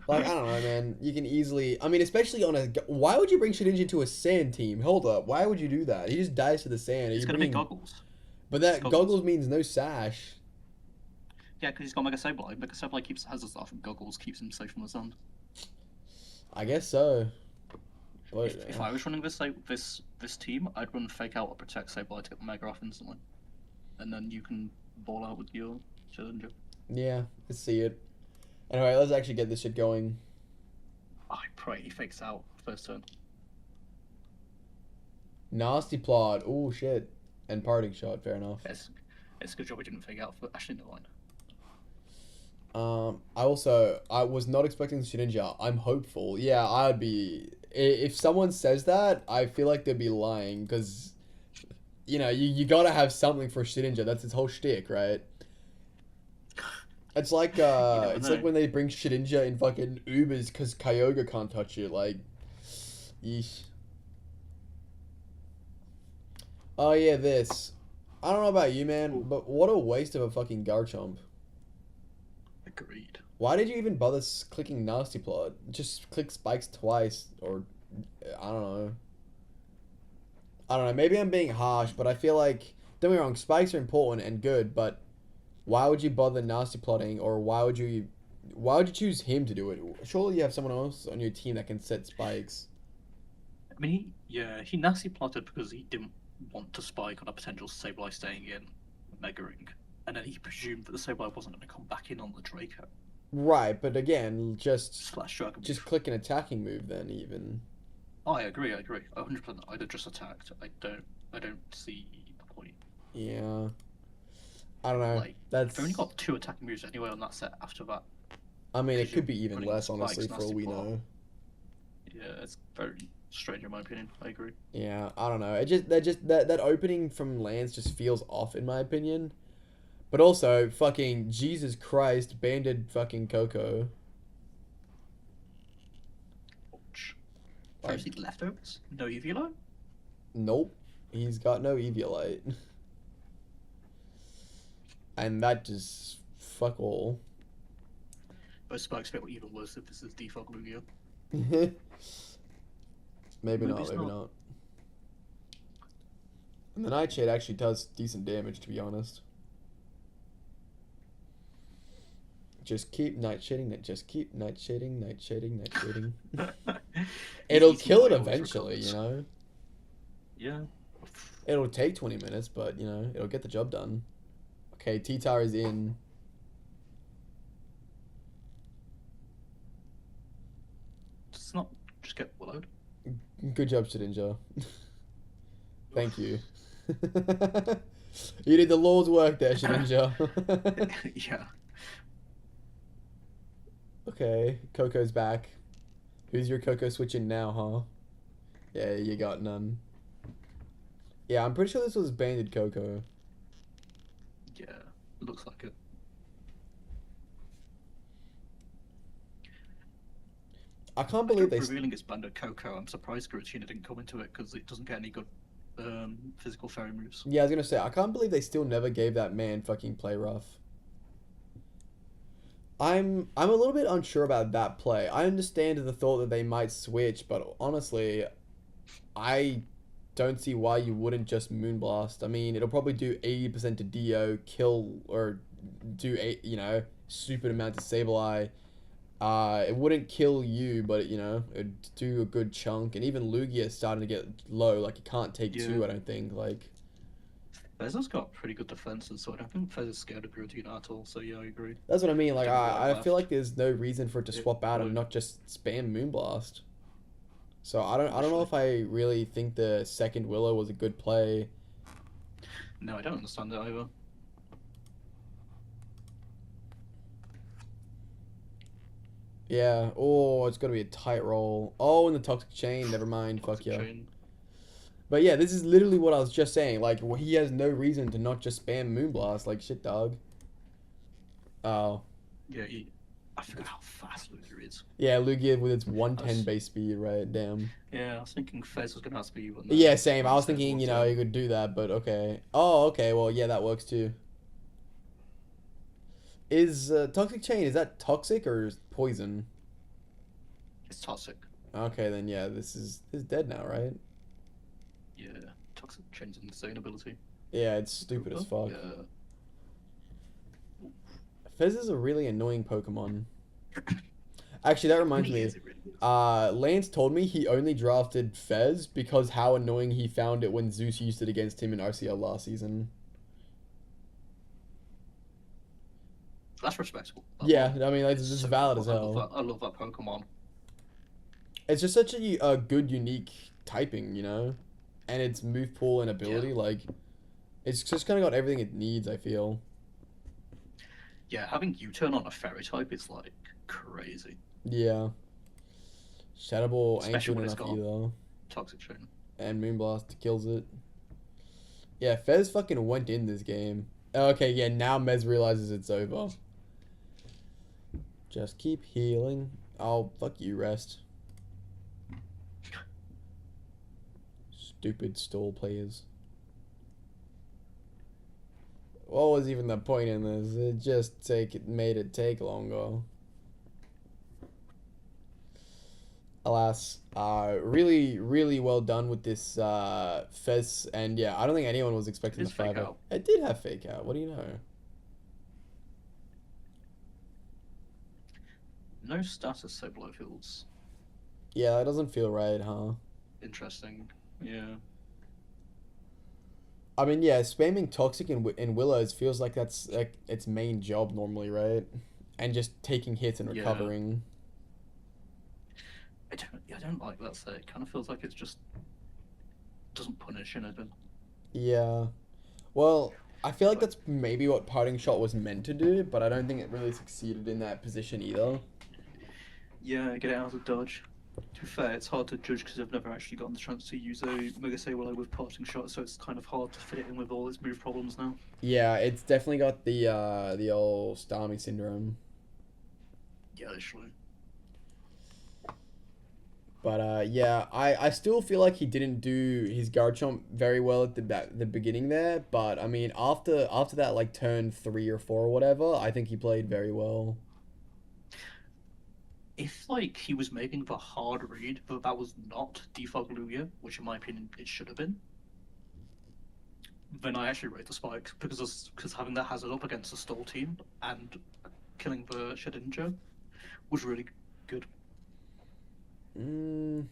Like, I don't know, man. You can easily... I mean, especially on a... Why would you bring Shedinja to a sand team? Hold up. Why would you do that? He just dies to the sand. It's going to be Goggles. But that Goggles means no sash. Yeah, because he's got Mega Sableye. Mega Sableye has his stuff, and Goggles keeps him safe from the sun. I guess so. But, if I was running this team, I'd run Fake Out or Protect Sableye to get the Mega off instantly. And then you can ball out with your Shedinja. Yeah, let's see it. Anyway, let's actually get this shit going. I pray he fakes out first turn. Nasty plot. Oh shit. And parting shot. Fair enough. It's a good job we didn't fake out. Actually, no line. I was not expecting Shedinja. I'm hopeful. Yeah, I'd be. If someone says that, I feel like they'd be lying because, you know, you gotta have something for Shedinja. That's his whole shtick, right? It's like like when they bring Shedinja in fucking Ubers because Kyogre can't touch it. Like, yeesh. Oh yeah, this. I don't know about you, man, but what a waste of a fucking Garchomp. Agreed. Why did you even bother clicking Nasty Plot? Just click Spikes twice, or I don't know. I don't know. Maybe I'm being harsh, but I feel like, don't get me wrong, Spikes are important and good, but why would you bother Nasty Plotting, or why would you choose him to do it? Surely you have someone else on your team that can set Spikes. I mean, he Nasty Plotted because he didn't want to spike on a potential Sableye staying in Mega Ring, and then he presumed that the Sableye wasn't going to come back in on the Draco. Right, but again, just just click an attacking move then, even. Oh, I agree. 100%. I'd have just attacked. I don't see the point. Yeah. I don't know. Like, That's. I've only got 2 attacking moves anyway on that set after that. I mean, it could be even less, honestly, for all we know. Yeah, it's very strange in my opinion. I agree. Yeah, I don't know. That opening from lands just feels off in my opinion. But also, fucking Jesus Christ, banded fucking Coco. First seed leftovers? No Eviolite? Nope, he's got no Eviolite. And that just fuck all. I was about to expect even worse if this is default Lugia. Maybe Maybe not. And the Nightshade actually does decent damage, to be honest. Just keep nightshading. Just keep nightshading. It'll kill it eventually, you know. Yeah. It'll take 20 minutes, but you know, it'll get the job done. Okay, T-Tar is in. Just not just get Willowed. Good job, Shedinja. Thank you. You did the Lord's work there, Shedinja. Yeah. Okay, Coco's back. Who's your Coco switching now, huh? Yeah, you got none. Yeah, I'm pretty sure this was banded Coco. Yeah, looks like it. I can't believe they... revealing it's banded Coco. I'm surprised Giratina didn't come into it because it doesn't get any good physical fairy moves. Yeah, I was gonna say, I can't believe they still never gave that man fucking play rough. I'm a little bit unsure about that play. I understand the thought that they might switch, but honestly, I don't see why you wouldn't just Moonblast. I mean, it'll probably do 80% to DO, kill, or do stupid amount to Sableye. It wouldn't kill you, but you know, it'd do a good chunk. And even Lugia is starting to get low. Like, it can't take two, I don't think. Like, Fez's got pretty good defense, and so I don't think Fez is scared of Giratina at all. So yeah, I agree. That's what I mean. Like, I feel like there's no reason for it to swap out and not just spam Moonblast. So I don't know if I really think the second Willow was a good play. No, I don't understand it either. Yeah. Oh, it's gonna be a tight roll. Oh, and the Toxic Chain. Never mind. Fuck yeah. But yeah, this is literally what I was just saying. Like, he has no reason to not just spam Moonblast. Like, shit, dog. Oh. Yeah, I forgot how fast Lugia is. Yeah, Lugia with its 110 base speed, right? Damn. Yeah, I was thinking Fez was gonna have speed. Yeah, same. I was thinking, you know, you could do that, but okay. Oh, okay. Well, yeah, that works too. Is Toxic Chain, is that toxic or poison? It's toxic. Okay, then yeah, this is dead now, right? Yeah, Toxic Chain's insane ability. Yeah, it's stupid as fuck. Yeah. Fez is a really annoying Pokemon. Actually, that reminds me. Lance told me he only drafted Fez because how annoying he found it when Zeus used it against him in RCL last season. That's respectable. Yeah, I mean, it's just valid as hell. I love that Pokemon. It's just such a good, unique typing, you know? And its move pool and ability, like, it's just kind of got everything it needs, I feel. Yeah, having U-turn on a fairy type is, like, crazy. Yeah. Shadow Ball ain't Especially good when it's enough got either. Toxic Chain. And Moonblast kills it. Yeah, Fez fucking went in this game. Okay, yeah, now Mez realizes it's over. Just keep healing. Oh, fuck you, rest. Stupid stall players. What was even the point in this? It just made it take longer. Alas, really, really well done with this Fez, and yeah, I don't think anyone was expecting the 5-out. It did have fake out. What do you know? No status so below feels. Yeah, that doesn't feel right, huh? Interesting. Yeah. I mean, yeah, spamming Toxic in Willows feels like that's like its main job normally, right? And just taking hits and recovering. I don't like that set. It kind of feels like it's just doesn't punish anything. Yeah. Well, I feel like that's maybe what Parting Shot was meant to do, but I don't think it really succeeded in that position either. Yeah, get it out of dodge. To be fair, it's hard to judge because I've never actually gotten the chance to use a Mega Sableye with parting shot, so it's kind of hard to fit it in with all its move problems now. Yeah, it's definitely got the old Starmie syndrome. Yeah, literally. But yeah, I still feel like he didn't do his Garchomp very well at the beginning there. But I mean, after that, like turn 3 or 4 or whatever, I think he played very well. If like he was making the hard read, but that was not Defog Lugia, which in my opinion it should have been, then I actually rate the spike because having that hazard up against the stall team and killing the Shedinja was really good. I don't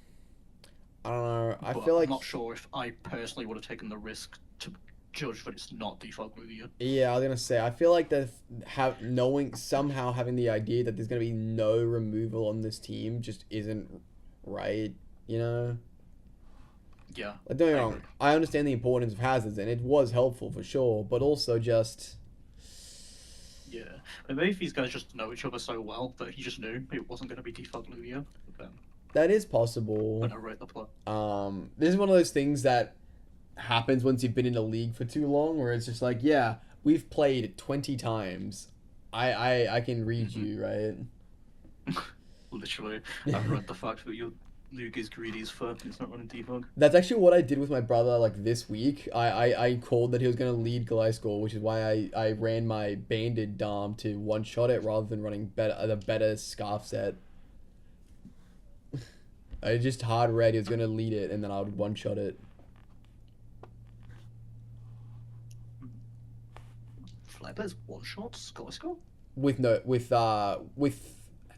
know. I But feel like I'm not sure if I personally would have taken the risk to judge that it's not Defog Lugia. yeah, I was gonna say I feel like that having the idea that there's gonna be no removal on this team just isn't right. You know. Yeah. Like, don't get me I wrong. agree. I understand the importance of hazards, and it was helpful for sure. But also just Yeah. And maybe these guys just know each other so well that he just knew it wasn't going to be Defog Lugia. But then that is possible. when I wrote the play. This is one of those things that happens once you've been in a league for too long, where it's just like, yeah, we've played 20 times. I can read you, right? Literally. I've read the fact that your Lugia's greedy as fuck and it's not running Defog. That's actually what I did with my brother like this week. I called that he was gonna lead Gliscor, which is why I ran my banded Dom to one shot it rather than running the better Scarf set. I just hard read he was gonna lead it and then I would one shot it. Flybear's one shot Gliscor? With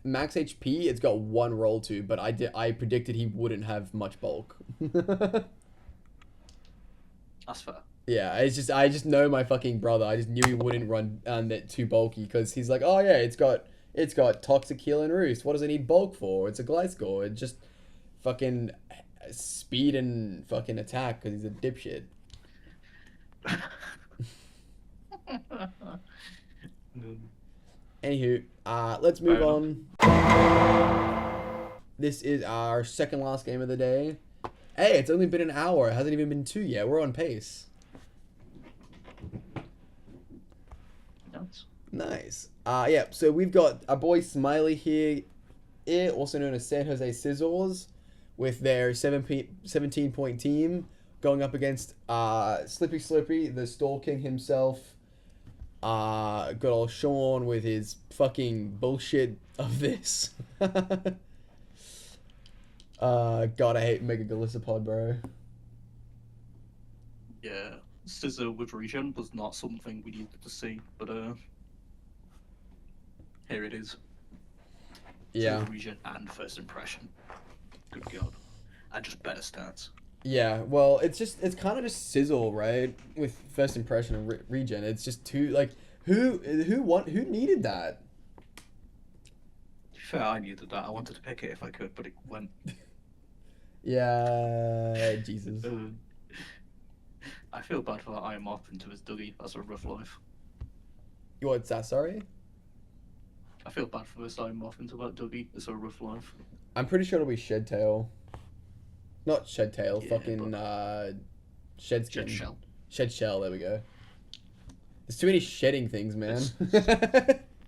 max HP, it's got one roll to, but I predicted he wouldn't have much bulk. That's fair. Yeah, I just know my fucking brother. I just knew he wouldn't run that too bulky because he's like, oh yeah, it's got Toxic Heal and Roost. What does it need bulk for? It's a Gliscor. It just fucking speed and fucking attack because he's a dipshit. Anywho, let's move on. This is our second last game of the day. Hey, it's only been an hour. It hasn't even been 2 yet. We're on pace. Nice. Yeah, so we've got our boy Smiley here, also known as San Jose Scizors, with their 17-point team, going up against Slippy Slippery, the Stall King himself. Good old Sean with his fucking bullshit of this. God, I hate Mega Galissapod, bro. Yeah. Scizor with regen was not something we needed to see, but here it is. Yeah. Scizor regen and first impression. Good god. And just better stats. Yeah, well, it's kind of just sizzle, right? With first impression and regen, it's just too like who needed that? Fair, I needed that. I wanted to pick it if I could, but it went. Yeah, Jesus. I feel bad for that Iron Moth into his Dougie. That's a rough life. What's that? Sorry. I feel bad for this Iron Moth into that Dougie. It's a rough life. I'm pretty sure it'll be Shedtail. Not Shedtail, Yeah, fucking Shed Skin. Shed Shell. Shed Shell, there we go. There's too many shedding things, man.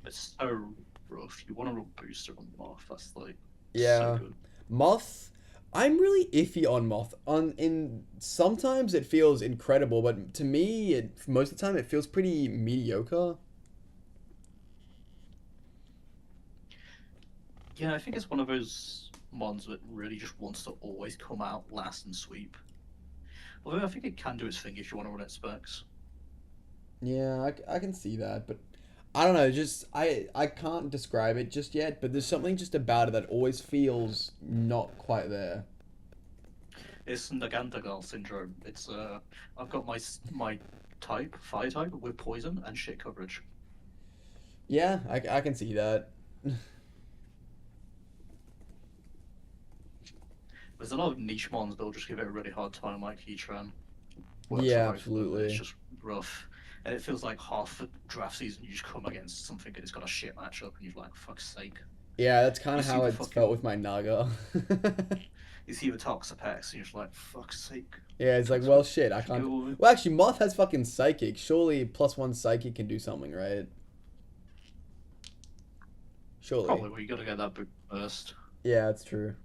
It's so rough. You want to run booster on Moth. That's like Yeah. so good. Moth, I'm really iffy on Moth. Sometimes it feels incredible, but to me, most of the time it feels pretty mediocre. Yeah, I think it's one of those mons that really just wants to always come out last and sweep. Although I think it can do its thing if you want to run its specs. Yeah, I can see that, but I don't know, just I can't describe it just yet, but there's something just about it that always feels not quite there. It's Nagandagal syndrome. It's I've got my type, fire type, with poison and shit coverage. Yeah, I can see that. There's a lot of niche mons that'll just give it a really hard time, like Heatran. Yeah, absolutely. It's just rough. And it feels like half the draft season you just come against something that's got a shit matchup and you're like, fuck's sake. Yeah, that's kind of You see how the it's fucking- felt with my Naga. You see the Toxapex, and you're just like, fuck's sake. Yeah, it's like, Toxapex, well, shit, I go can't. away. Well, actually, Moth has fucking Psychic. Surely +1 Psychic can do something, right? Surely. Probably, but you gotta get that book first. Yeah, that's true.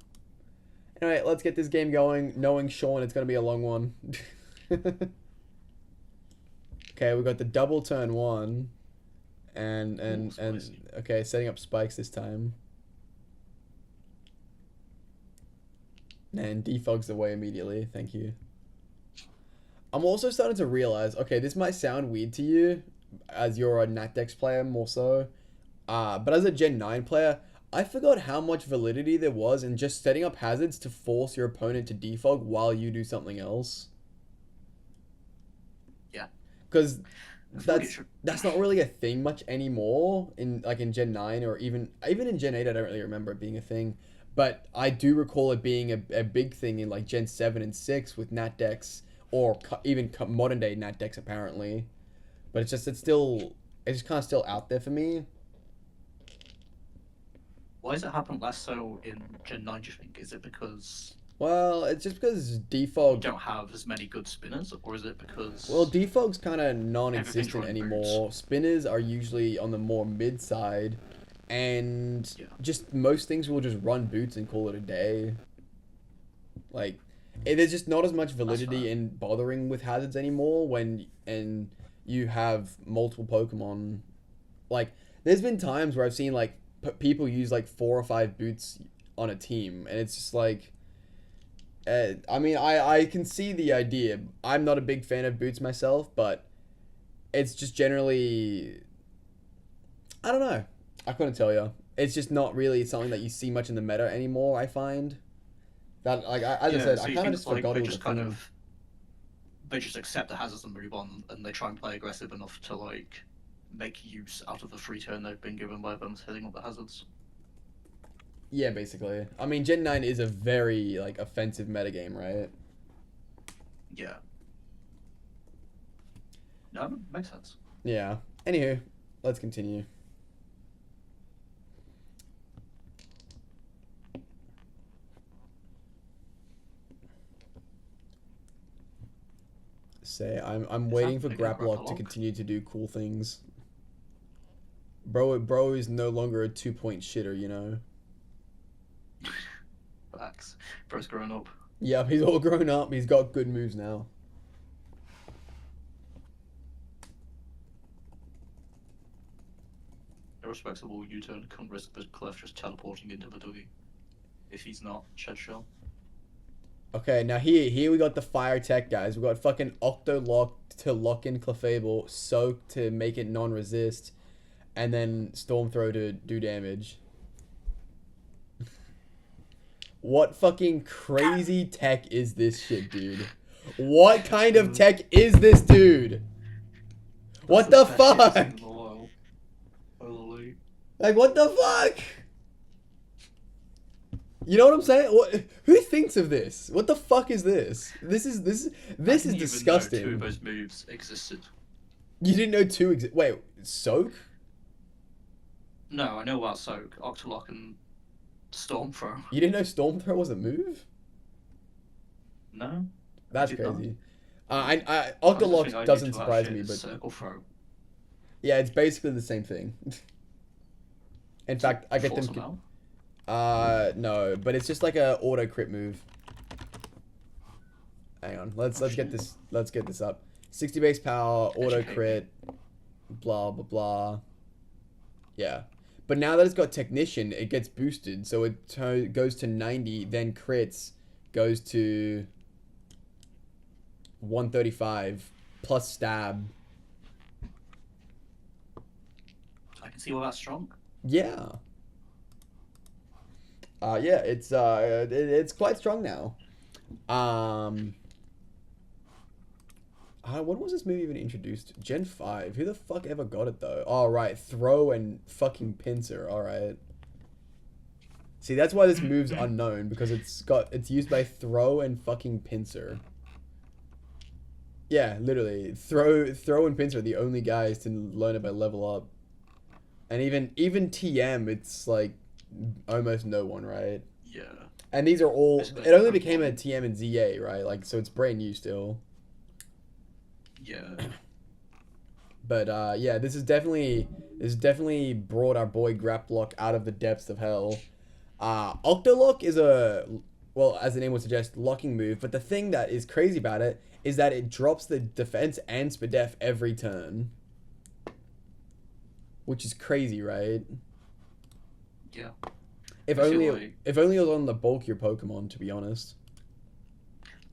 Anyway, let's get this game going, knowing Sean it's going to be a long one. Okay, we got the double turn 1. And spicy. okay, setting up spikes this time. And defogs away immediately, thank you. I'm also starting to realize, okay, this might sound weird to you, as you're a Natdex player more so. But as a Gen 9 player, I forgot how much validity there was in just setting up hazards to force your opponent to defog while you do something else. Yeah. Because I feel like it that's should- that's not really a thing much anymore in in Gen 9 or even in Gen 8. I don't really remember it being a thing, but I do recall it being a big thing in like Gen 7 and 6 with Natdex or even modern day Natdex apparently. But it's just kind of still out there for me. Why does it happen less so in Gen 9, do you think? Is it because Well, it's just because you defog. don't have as many good spinners, or is it because... Well, defog's kind of Everything's non-existent running anymore. Spinners are usually on the more mid side, and Yeah. just most things will just run boots and call it a day. Like, there's just not as much validity fair. in bothering with hazards anymore and you have multiple Pokemon. Like, there's been times where I've seen like people use like 4 or 5 boots on a team, and it's just like. I mean, I can see the idea. I'm not a big fan of boots myself, but it's just generally... I don't know. I couldn't tell you. It's just not really something that you see much in the meta anymore, I find. That, like, as I said, so I you kind of think, just like, forgot they it was just a kind thing. of... They just accept the hazards and move on, and they try and play aggressive enough to, like, make use out of the free turn they've been given by them setting up the hazards. Yeah, basically. I mean, Gen 9 is a very, like, offensive metagame, right? Yeah. No, it makes sense. Yeah. Anywho, let's continue. Say, I'm waiting for that again, Grapplock to Grapplock? continue to do cool things. Bro is no longer a 2-point shitter, you know? Facts. Bro's grown up. Yep, he's all grown up. He's got good moves now. Irrespective of all U-turn, can't risk the Clef just teleporting into the W. If he's not Shed Shell. Okay, now here we got the fire tech, guys. We got fucking Octo Lock to lock in Clefable, Soak to make it non-resist, and then Storm Throw to do damage. What fucking crazy tech is this shit, dude? What kind of tech is this, dude? What the fuck? Holy. Like, what the fuck? You know what I'm saying? What? Who thinks of this? What the fuck is this? This is disgusting. Two of those moves existed. You didn't know 2 exist. Wait, Soak? No, I know about Soak, Octolock, and Storm Throw. You didn't know Storm Throw was a move? No. That's did not. crazy. I Octolock think I doesn't knew to surprise that me, shit, but Circle Throw. yeah, it's basically the same thing. In fact, I get Force them. them out? No, but it's just like a auto crit move. Hang on, let's get this up. 60 base power, auto Educate me. crit, blah blah blah. Yeah, but now that it's got technician, it gets boosted, so it goes to 90, then crits, goes to 135 plus stab. I can see why that's strong. Yeah. Yeah, it's quite strong now. When was this movie even introduced? Gen 5. Who the fuck ever got it though? Oh right, Throw and fucking Pincer. All right. See, that's why this move's unknown, because it's used by Throw and fucking Pincer. Yeah, literally. Throw and Pincer are the only guys to learn it by level up. And even TM, it's like almost no one, right? Yeah. And these are all. Basically, It only became a everyone. TM and ZA, right? Like, so it's brand new still. Yeah. But yeah, this is definitely brought our boy Graplock out of the depths of hell. Octolock is well, as the name would suggest, locking move. But the thing that is crazy about it is that it drops the defense and Spadef every turn, which is crazy, right? Yeah. If I feel only like- if only it was on the bulkier Pokemon, to be honest.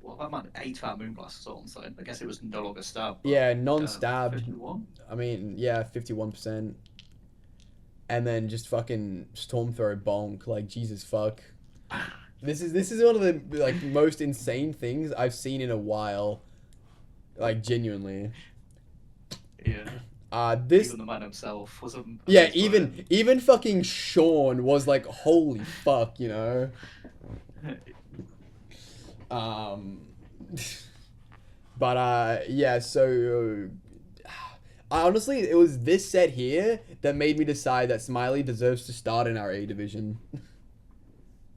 Well, that might 8-hour Moonblast is all I'm saying. I guess it was no longer stab. But, Yeah, non-stab. 51? I mean, yeah, 51%. And then just fucking Storm Throw bonk, like Jesus fuck. This is one of the like most insane things I've seen in a while. Like genuinely. Yeah. This Even the man himself was a. yeah, even fucking Sean was like, holy fuck, you know. But yeah, so honestly, it was this set here that made me decide that Smiley deserves to start in our A division.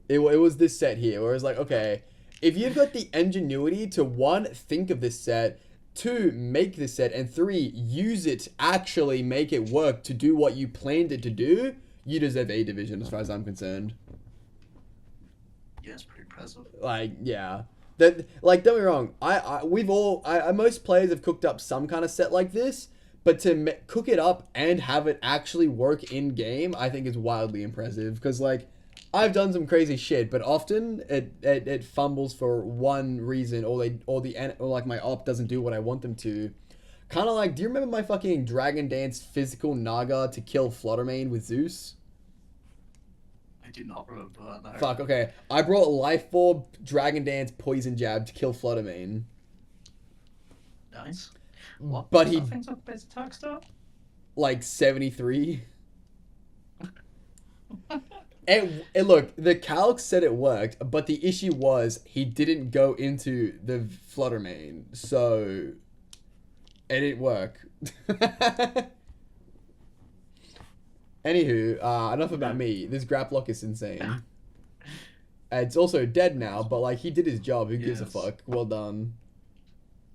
It was this set here where it's like, okay, if you've got the ingenuity to 1, think of this set, 2, make this set, and 3, use it, actually make it work to do what you planned it to do, you deserve A division as far as I'm concerned. Yeah, it's pretty impressive. Like, yeah. That, like, don't get me wrong. Most players have cooked up some kind of set like this, but to cook it up and have it actually work in game, I think is wildly impressive. Because, like, I've done some crazy shit, but often it fumbles for one reason, or like my op doesn't do what I want them to. Kind of like, do you remember my fucking Dragon Dance physical Naga to kill Fluttermane with Zeus? I do not remember that. No. Fuck, okay. I brought Life Orb, Dragon Dance, Poison Jab to kill Fluttermane. Nice. What? But Does he, that thing's up base attack start? like, 73. And look, the calc said it worked, but the issue was he didn't go into the Fluttermane, so it didn't work. Anywho, enough about me. This Graplock is insane. It's also dead now, but like he did his job. Who gives a Yes. fuck? Well done.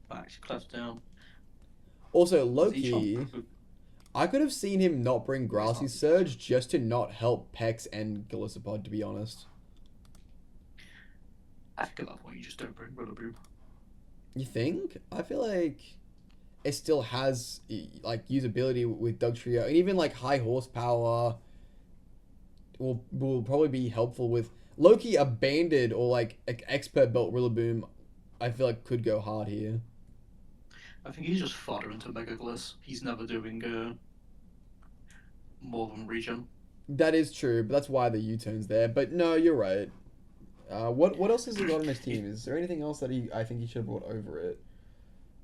Back, claps down. Also, Each low-key, one- I could have seen him not bring Grassy Surge just to not help Pex and Gallisopod, to be honest. I think at that point you just don't bring Rillaboom. You think? I feel like it still has like usability with Dugtrio, and even like high horsepower will probably be helpful with Loki. A banded or like expert belt Rillaboom, I feel like could go hard here. I think he's just fodder into Mega Gliss. He's never doing more than regen. That is true, but that's why the U-turn's there. But no, you're right. What else has he got on his team? Is there anything else that I think he should have brought over it?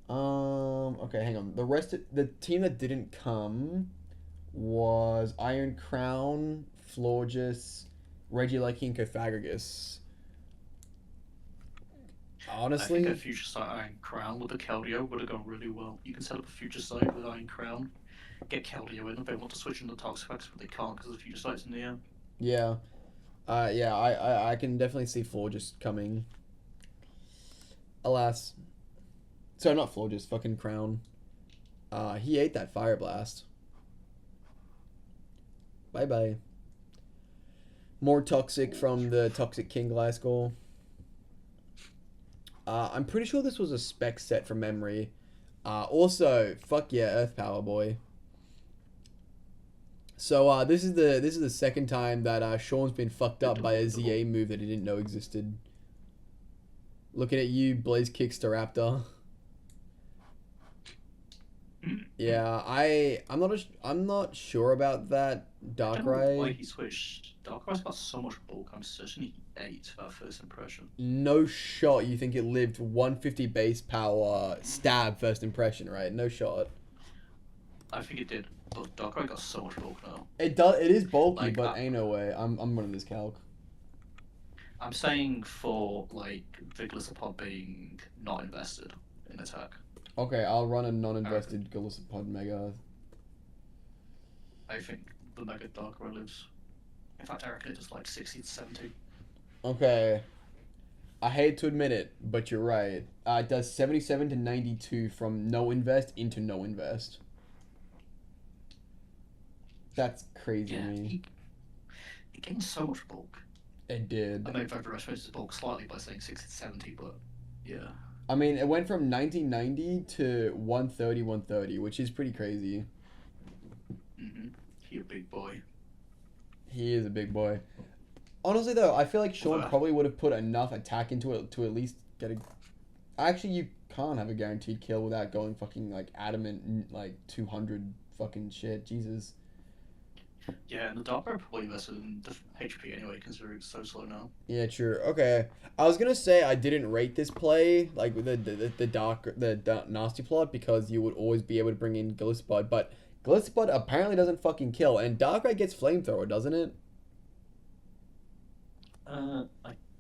Okay, hang on. The team that didn't come was Iron Crown, Florges, Regieleki, and Cofagrigus. Honestly, I think a Future Sight Iron Crown with a Keldeo would have gone really well. You can set up a Future Sight with Iron Crown, get Keldeo in if they want to switch into Toxapex, but they can't because the Future Sight's in the air. yeah. Yeah, I can definitely see Florges coming. Alas. Sorry, not Florges, fucking Crown. He ate that Fire Blast. Bye-bye. More Toxic from the Toxic King Gliscor. I'm pretty sure this was a spec set from memory. Also, fuck yeah, Earth Power boy. So this is the second time that Sean's been fucked up by a ZA move that he didn't know existed. Looking at you, Blaze Kick Staraptor. Yeah, I'm not sure about that I don't know why Darkrai. he switched. Darkrai's got so much bulk, I'm certain he ate that first impression. No shot you think it lived 150 base power stab first impression, right? No shot. I think it did, but Darkrai got so much bulk now. It is bulky, Like, but ain't no way. I'm running this calc. I'm saying for, like, Viglisopod being not invested in attack. Okay, I'll run a non-invested Gallisopod Mega. I think the Mega Darkrai lives. In fact, I reckon it does like 60 to 70. Okay. I hate to admit it, but you're right. It does 77 to 92 from no invest into no invest. That's crazy to me. It gained so much bulk. It did. I may have overestimated the bulk slightly by saying 60 to 70, but yeah. I mean, it went from 1990 to 130, 130, which is pretty crazy. He a big boy. He is a big boy. Honestly, though, I feel like Sean probably would have put enough attack into it to at least get a... Actually, you can't have a guaranteed kill without going fucking, like, adamant, like, 200 fucking shit. Jesus. Yeah, and the Darker probably invested in the HP anyway, considering it's so slow now. Yeah, true. Okay. I was gonna say I didn't rate this play, like, with the nasty plot, because you would always be able to bring in Gliscod, but Gliscod apparently doesn't fucking kill, and Darkrai gets Flamethrower, doesn't it? I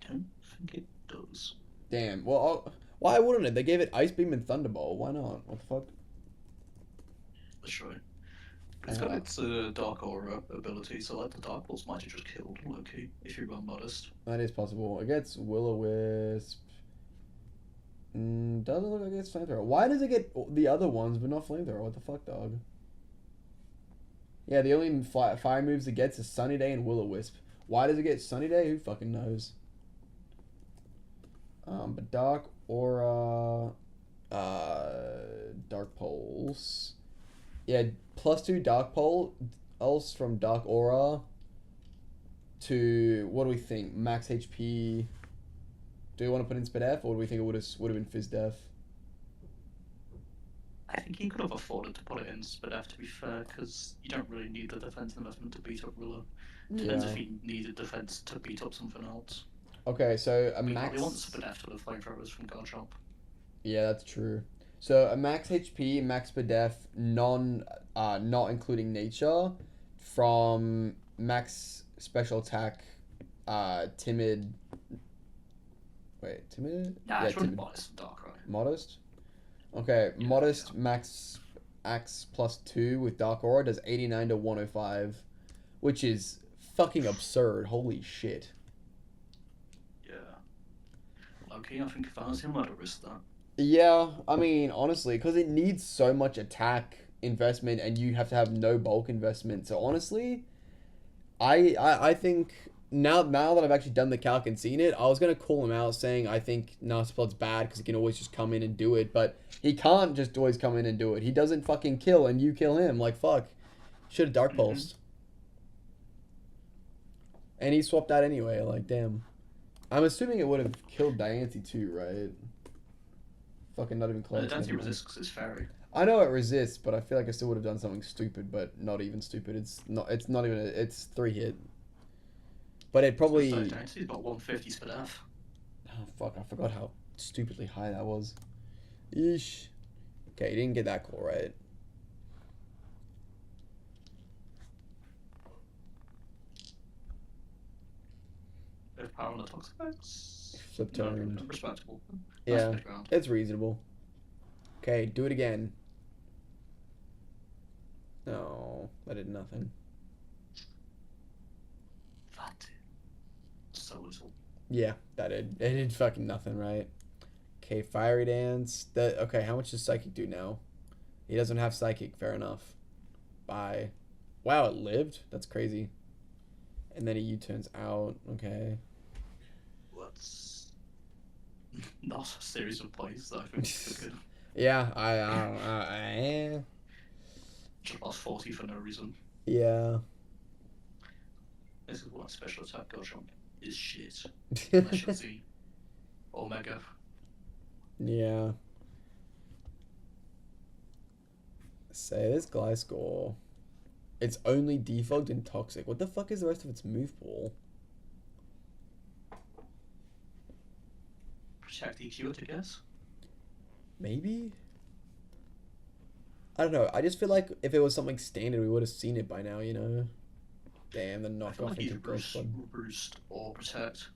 don't think it does. Damn. Well, why wouldn't it? They gave it Ice Beam and Thunderbolt. Why not? What the fuck? That's right. It's got its Dark Aura ability, so like the Dark Balls might have just killed Loki if you run modest. That is possible. It gets Will-O-Wisp. Doesn't look like it gets Flamethrower. Why does it get the other ones but not Flamethrower? What the fuck, dog? Yeah, the only fire moves it gets is Sunny Day and Will-O-Wisp. Why does it get Sunny Day? Who fucking knows? But Dark Aura, Dark Pulse. Yeah, +2 Dark Pulse from Dark Aura to, what do we think? Max HP. Do we want to put in Spadef, or do we think it would have been Fizdef? I think he could have afforded to put it in Spadef, to be fair, because you don't really need the defense investment to beat up Ruler. Depends if he needed defense to beat up something else. Okay, so a we max... We want Spadef to the flamethrowers from Garchomp. Yeah, that's true. So a max HP, max Spadef, not including nature, from max special attack, timid... Wait, timid? Yeah, it's timid. Modest and Darkrai. Modest? Okay, yeah, Modest max Axe +2 with Dark Aura does 89 to 105, which is fucking absurd. Holy shit. Yeah. Okay, I think if I was him, I'd have risked that. Yeah, I mean, honestly, because it needs so much attack investment and you have to have no bulk investment. So honestly, I think now that I've actually done the calc and seen it, I was going to call him out saying I think Nasty Plot's bad because he can always just come in and do it, but he can't just always come in and do it. He doesn't fucking kill and you kill him. Like, fuck. Should have Dark Pulsed. And he swapped out anyway, like, damn. I'm assuming it would have killed Diancie too, right? Fucking not even close. Diancie resists because it's fairy. I know it resists, but I feel like I still would have done something stupid, but not even stupid. It's not even it's 3-hit. But it probably... Diancie's got 150 Spadef. Oh, fuck, I forgot how stupidly high that was. Yeesh. Okay, you didn't get that call right. Power on the toxic effects. Flip turned. No, respectable. Yeah, it's reasonable. Okay, do it again. No, that did nothing. That did so little. Yeah, that did. It did fucking nothing, right? Okay, Fiery Dance. Okay, how much does Psychic do now? He doesn't have Psychic, fair enough. Bye. Wow, it lived? That's crazy. And then he U-turns out. Okay. That's not a series of plays that I think is good. Yeah, I Just lost 40 for no reason. Yeah. This is what special attack Garchomp is shit. Unless you see Omega. Yeah. Say this Gliscor. It's only defogged and toxic. What the fuck is the rest of its move pool? Protect EQ, I guess. Maybe? I don't know. I just feel like if it was something standard, we would have seen it by now, you know? Damn, the knockoff into Ghost Blood. Roost or Protect.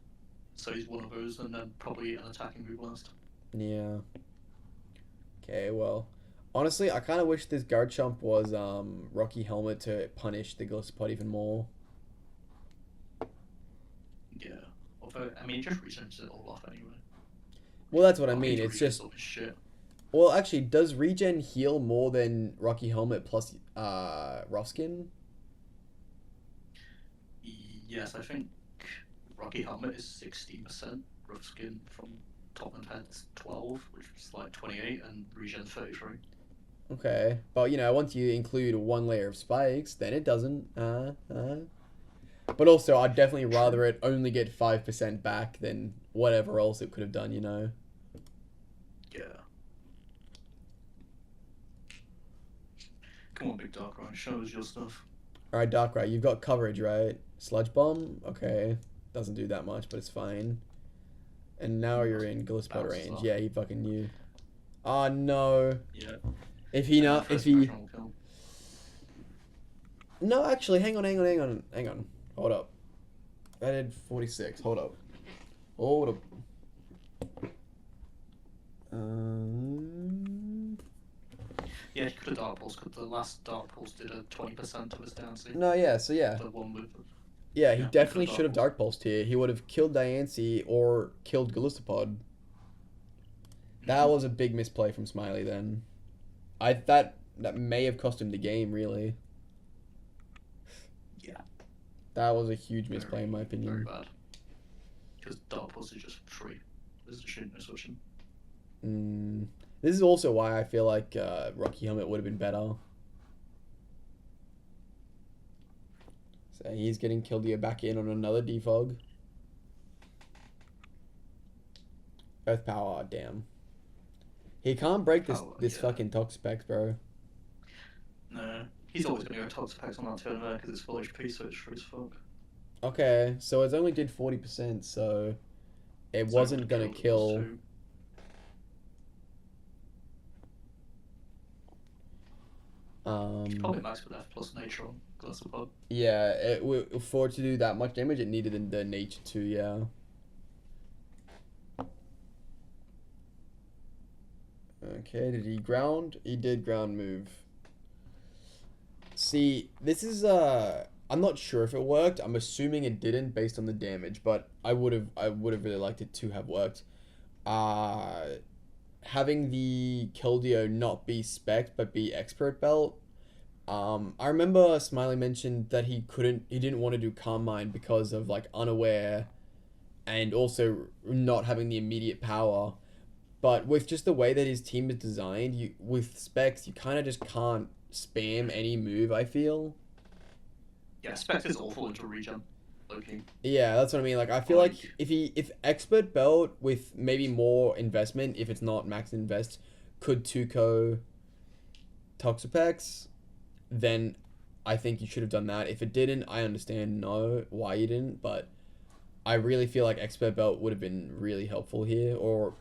So he's one of those, and then probably an attacking move last. Yeah. Okay, well. Honestly, I kind of wish this Garchomp was Rocky Helmet to punish the Gliscod even more. Although, I mean, it just resets it all off anyway. Well, that's what I Like, mean. it It's resets just all this shit. well, actually, does regen heal more than Rocky Helmet plus Rough Skin? Yes, I think Rocky Helmet is 16%, Rough Skin from top and head's 12, which is like 28, and regen 33. Okay, but you know, once you include one layer of spikes, then it doesn't. But also, I'd definitely rather it only get 5% back than whatever else it could have done. You know. Yeah. Come on, Big Dark Ryan, show us your stuff. All right, Darkrai, you've got coverage, right? Sludge Bomb, okay, doesn't do that much, but it's fine. And now you're in Gliscod range. Yeah, he fucking knew. Oh no. Yeah. If he not, if he. No, actually, hang on. Hold up. I did 46. Hold up. Yeah, he could have Dark Pulse, because the last Dark Pulse did a 20% of his Diancie. No, yeah, so yeah. The one with... Yeah, he Yeah, definitely could've should have Dark Pulsed here. He would have killed Diancie or killed Galactic. That was a big misplay from Smiley then. That may have cost him the game, really. Yeah. That was a huge misplay in my opinion. Very bad. Because Dark Pulse is just free. There's a shit no switching. This is also why I feel like Rocky Helmet would have been better. So he's getting killed here back in on another defog. Earth Power, damn. He can't break this fucking Toxapex, bro. No. He's always going to go Toxapex on that turn there because it's full HP, so it's free as fuck. Okay, so it only did 40%, so it wasn't going to kill. Probably max with F plus nature on Galactic. Yeah, for it to do that much damage, it needed the nature too, yeah. Okay, did he ground? He did ground move. See, this is I'm not sure if it worked. I'm assuming it didn't based on the damage, but I would have really liked it to have worked. Having the Keldeo not be spec but be expert belt. I remember Smiley mentioned that he didn't want to do Calm Mind because of like unaware and also not having the immediate power. But with just the way that his team is designed, with specs, you kind of just can't spam any move, I feel. Yeah, specs is awful into regen. Okay. Yeah, that's what I mean. Like, I feel like if expert belt with maybe more investment, if it's not max invest, could 2-ko Toxapex, then I think you should have done that. If it didn't, I understand why you didn't, but I really feel like expert belt would have been really helpful here, or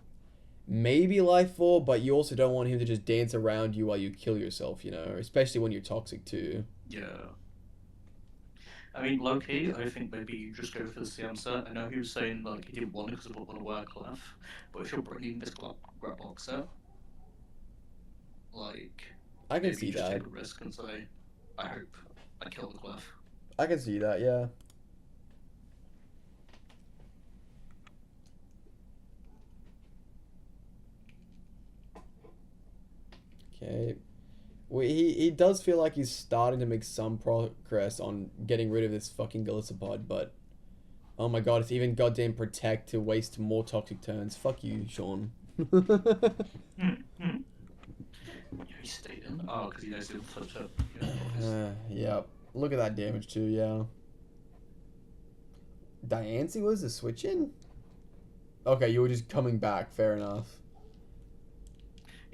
maybe Life 4, but you also don't want him to just dance around you while you kill yourself, you know, especially when you're toxic too. Yeah. I mean, low-key, I think maybe you just go for the CM set. I know he was saying, like, he didn't want it because of what work left, but if you're bringing this Grabbox set, like, I can see you just that. take a risk and say, I hope I kill the Clef. I can see that, yeah. Okay. Well, he does feel like he's starting to make some progress on getting rid of this fucking Galactic, but oh my god, it's even goddamn Protect to waste more toxic turns. Fuck you, Sean. He stayed in? Oh, because he knows he'll flip it. Yeah. Look at that damage too, yeah. Diancie was the switch in? Okay, you were just coming back, fair enough.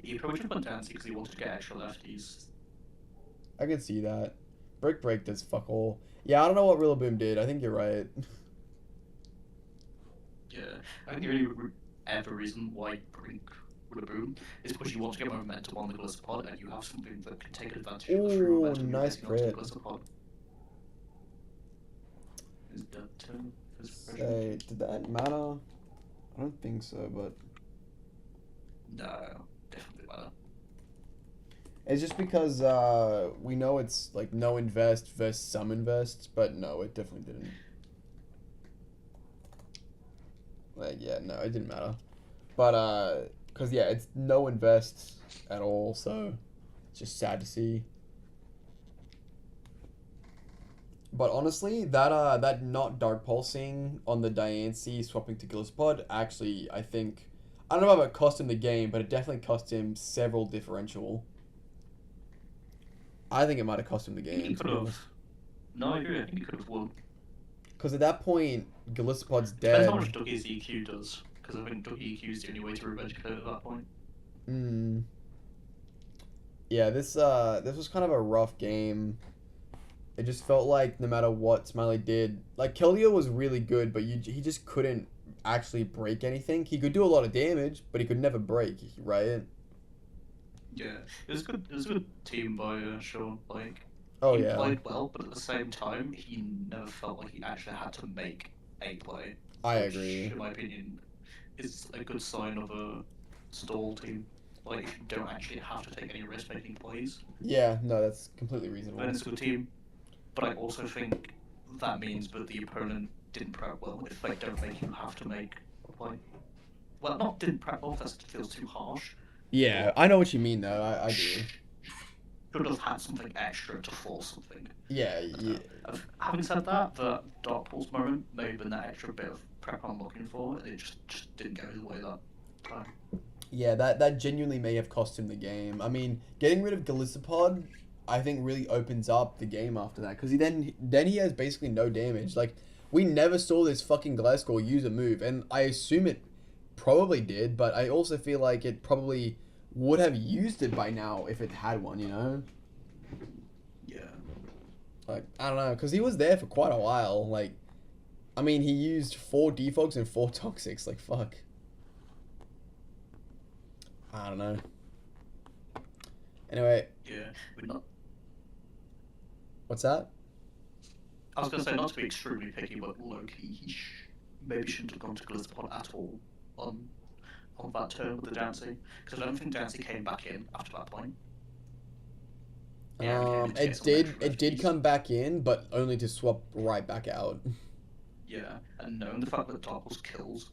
He probably just went Diancie because he wanted to get extra lefties. I can see that. Break does fuck all. Yeah, I don't know what Rillaboom did. I think you're right. Yeah, I think the only ever reason why you bring Rillaboom is because you want to get momentum on the Galactic and you have something that can take advantage of the free Ooh, momentum. nice crit. Is that turn? Say, did that matter? I don't think so, but No, definitely matter. it's just because we know it's like no invest versus some invest, but no, it definitely didn't. Like, yeah, no, it didn't matter. But, because, yeah, it's no invest at all, so it's just sad to see. But honestly, that not Dark Pulsing on the Diancie swapping to Gliscod, actually, I think, I don't know about it cost him the game, but it definitely cost him several differential. I think it might have cost him the game. He could have. No, I agree. I think he could have won. Because at that point, Gliscod's Depends dead. how much Dougie's EQ does, because I think Dougie EQ is the only way to revenge code at that point. Yeah, this was kind of a rough game. It just felt like no matter what Smiley did, like Keldeo was really good, but he just couldn't actually break anything. He could do a lot of damage, but he could never break, right? Yeah, it was good. It was a good team by Sean. Like, Oh he yeah. played well, but at the same time, he never felt like he actually had to make a play. I which, agree. in my opinion, is a good sign of a stall team. Like, you don't actually have to take any risk making plays. Yeah, no, that's completely reasonable. And it's a good team. But I also think that means that the opponent didn't prep well if they don't make you have to make a play. Well, not didn't prep well, that feels too harsh. Yeah, I know what you mean though. I do. Should have had something extra to force something. Yeah, yeah. Having said that, the Dark Pulse moment may have been that extra bit of prep I'm looking for. It just didn't go his way that time. Yeah, that genuinely may have cost him the game. I mean, getting rid of Gliscod, I think really opens up the game after that, because then he has basically no damage. Like, we never saw this fucking Gliscod use a move, and I assume it probably did, but I also feel like it probably would have used it by now if it had one, you know? Yeah. Like, I don't know, because he was there for quite a while. Like, I mean, he used 4 defogs and 4 toxics. Like, fuck. I don't know. Anyway. Yeah. We're not. What's that? I was going to say, not to be extremely picky, but low-key, he maybe shouldn't have gone to Gliscod at all on that turn with the Dancy, because I don't think Dancy came back in after that point. Yeah, it did come back in, but only to swap right back out. Yeah, and knowing the fact that Dark Pulse kills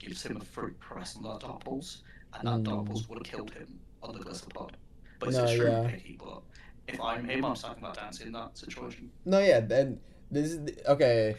gives him a free press on that Dark Pulse, and that Dark Pulse would have killed him on the Gliscod. But it's extremely picky, but if I'm him, I'm stacking that Dancy in that situation. No, yeah, then this is okay.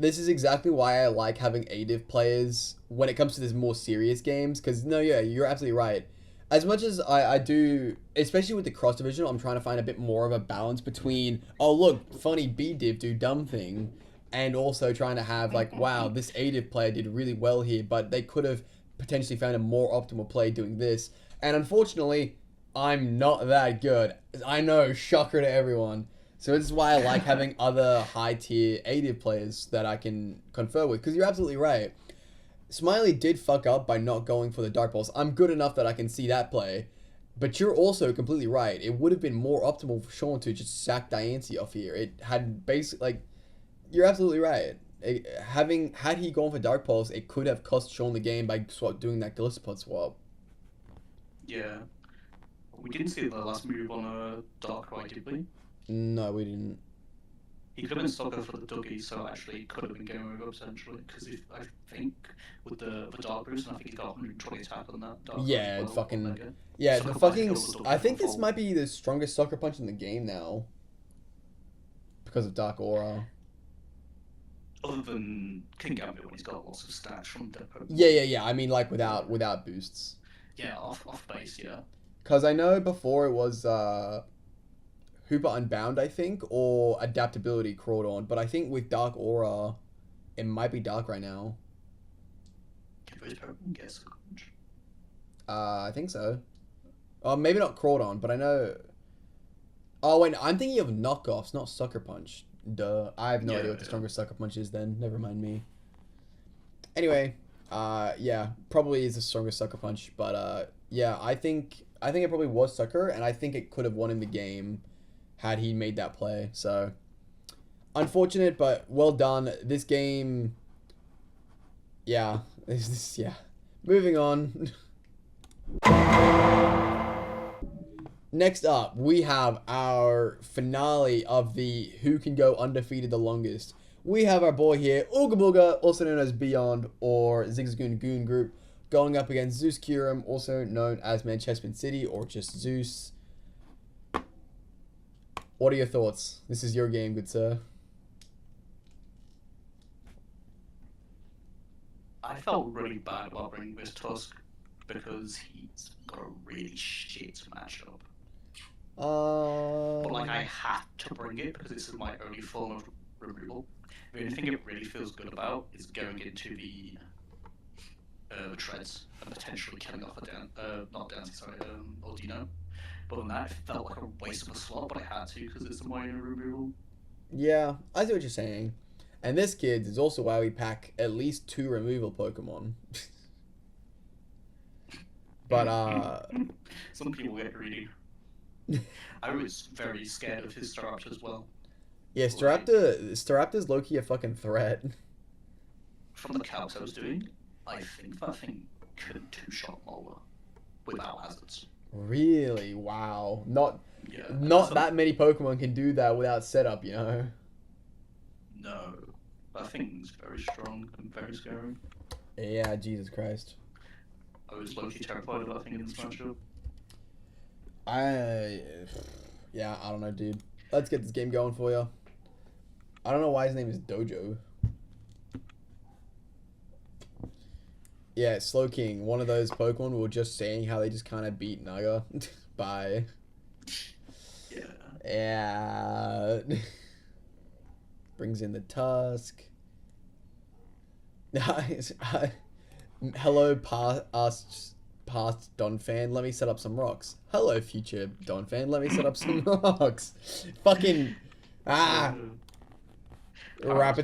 This is exactly why I like having ADIV players when it comes to these more serious games. Because, no, yeah, you're absolutely right. As much as I do, especially with the cross divisional, I'm trying to find a bit more of a balance between, oh, look, funny B-div do dumb thing, and also trying to have, like, wow, this ADIV player did really well here, but they could have potentially found a more optimal play doing this. And unfortunately, I'm not that good. I know, shocker to everyone. So this is why I like having other high-tier ADIV players that I can confer with, because you're absolutely right. Smiley did fuck up by not going for the Dark Pulse. I'm good enough that I can see that play, but you're also completely right. It would have been more optimal for Sean to just sack Diancie off here. It had basically, like, you're absolutely right. Had he gone for Dark Pulse, it could have cost Sean the game by doing that Gliscod swap. Yeah. We didn't see the last move on a Darkrai, did we? No, we didn't. He could have been soccer for the Dougie, so actually it could have been game over potentially. Because I think with the Dark Boost, and I think he got 120 attack on that. Dark Yeah, well, fucking. Yeah, the fucking. I think this might be the strongest Sucker Punch in the game now. Because of Dark Aura. Other than King Gambit when he's got lots of stats from Depot. Yeah. I mean, like without boosts. Yeah, off base, yeah. Because I know before it was Hooper Unbound, I think, or Adaptability Crawdaunt, but I think with Dark Aura, it might be Dark right now. Can those Pokemon get Sucker Punch? I think so. Maybe not Crawdaunt, but I know. Oh wait, I'm thinking of knockoffs, not Sucker Punch. Duh. I have no idea what the strongest Sucker Punch is. Then never mind me. Anyway, yeah, probably is the strongest Sucker Punch, but yeah, I think it probably was Sucker, and I think it could have won him the game had he made that play. So unfortunate, but well done. This game, yeah, yeah. Moving on. Next up, we have our finale of the who can go undefeated the longest. we have our boy here, Ooga Booga, also known as Beyond or Zigzagoon Goon Group, going up against Zeus Kyurem, also known as Manchespin City or just Zeus. What are your thoughts? This is your game, good sir. I felt really bad about bringing this Tusk because he's got a really shit matchup. But like I had to bring it because this is my only form of removal. The only thing it really feels good about is going into the treads and potentially killing off not Dancy, sorry, Ordino. But than that, it felt like a waste of a slot, but I had to because it's my only removal. Yeah, I see what you're saying. And this, kids, is also why we pack at least 2 removal Pokemon. But, some people get greedy. I was very scared of his Staraptor as well. Yeah, Staraptor's low-key a fucking threat. From the calcs I was doing, I think that thing could 2-shot Molar without hazards. Really? Wow. Not Yeah, that many Pokemon can do that without setup, you know? No. That thing's very strong and very scary. Yeah, Jesus Christ. I was low-key terrified of that thing in this matchup. Yeah, I don't know, dude. Let's get this game going for you. I don't know why his name is Dojo. Yeah, Slowking, one of those Pokemon we were just saying how they just kind of beat Naga. Bye. Yeah. Yeah. Brings in the Tusk. Hello, past Don fan. Let me set up some rocks. Hello, future Don fan. Let me set up some rocks. Fucking Rapid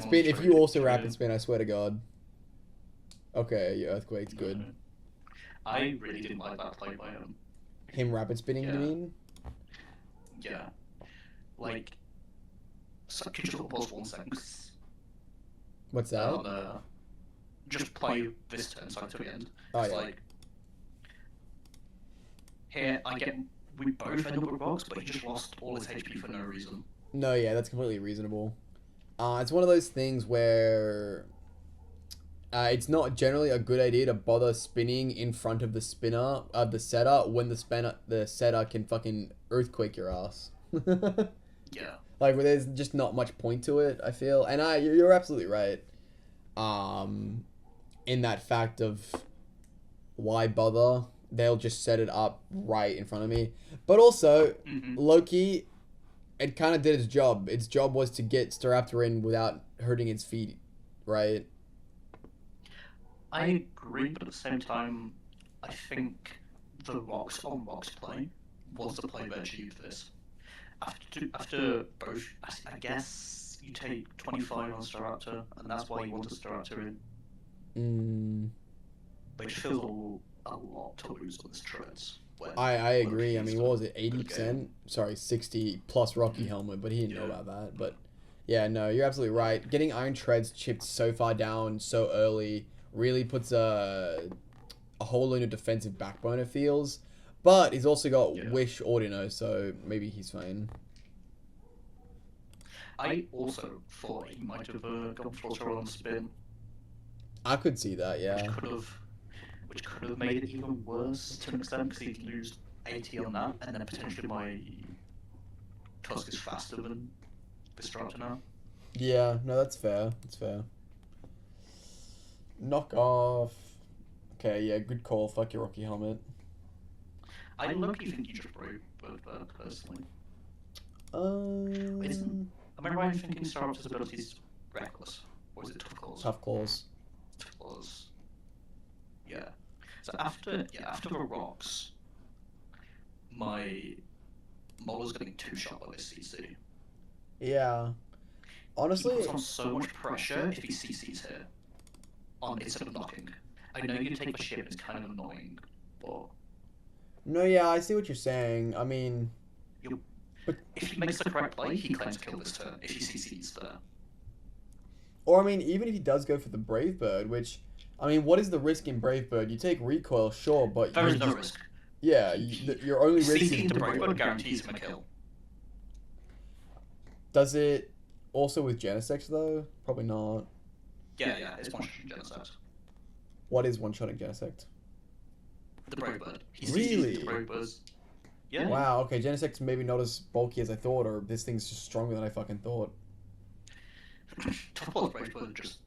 Spin. If you also Rapid Spin, I swear to God. Okay, your Earthquake's good. I really didn't like that play by him. Him Rapid Spinning, you mean? Yeah. Like, so could you just pause 1 second? What's that? Just play this turn, so to the end. Oh, It's yeah. like, here, we both end up with rocks, but he just lost all his HP for no reason. No, yeah, that's completely reasonable. It's one of those things where it's not generally a good idea to bother spinning in front of the spinner of the setter when the setter can fucking earthquake your ass. Yeah. Like, where there's just not much point to it, I feel. And you're absolutely right. In that fact of why bother? They'll just set it up right in front of me. But also, Loki, it kind of did its job. Its job was to get Staraptor in without hurting its feet, right? I agree, but at the same time, I think the rocks on rocks play was the play that achieved this. After both, I guess you take 25 on Staraptor, and that's why you want a Staraptor in. Which feels a lot to lose on this treads. I agree. I mean, what was it, 80%? Sorry, 60 plus Rocky Helmet, but he didn't know about that. But yeah, no, you're absolutely right. Getting Iron Treads chipped so far down so early really puts a whole lot of defensive backbone, it feels. But he's also got Wish Ordino, so maybe he's fine. I also thought he might have gone for a on spin. I could see that, yeah. Which could have made it even worse to an extent because he'd lose 80 on that, and then potentially my Tusk is faster than this Staraptor now. Yeah, no, that's fair. That's fair. Knock off. Okay, yeah, good call. Fuck your Rocky Helmet. I low-key think you just broke that personally. Am I right in thinking Staraptor's ability is reckless? Or is it Tough Claws? Tough Claws. Tough Claws. Yeah. So after the rocks, my Molar's getting 2-shot by this CC. Yeah. Honestly, he puts on so much pressure if he CCs here. Instead of knocking. I know you take the ship, it's kind of annoying, but... No, yeah, I see what you're saying. I mean... If he makes the correct play, he claims kill this turn, if he CCs there. Or, I mean, even if he does go for the Brave Bird, which... I mean, what is the risk in Brave Bird? You take recoil, sure, but... There is no risk. Yeah, your only risk is... CCing to Brave Bird guarantees him a kill. Does it... also with Genesect though? Probably not. Yeah, it's one-shotting Genesect. What is one-shotting Genesect? The Brave Bird. Really? The Brave Birds. Yeah. Wow, okay, Genesect's maybe not as bulky as I thought, or this thing's just stronger than I fucking thought. Top Ball's Brave Bird are just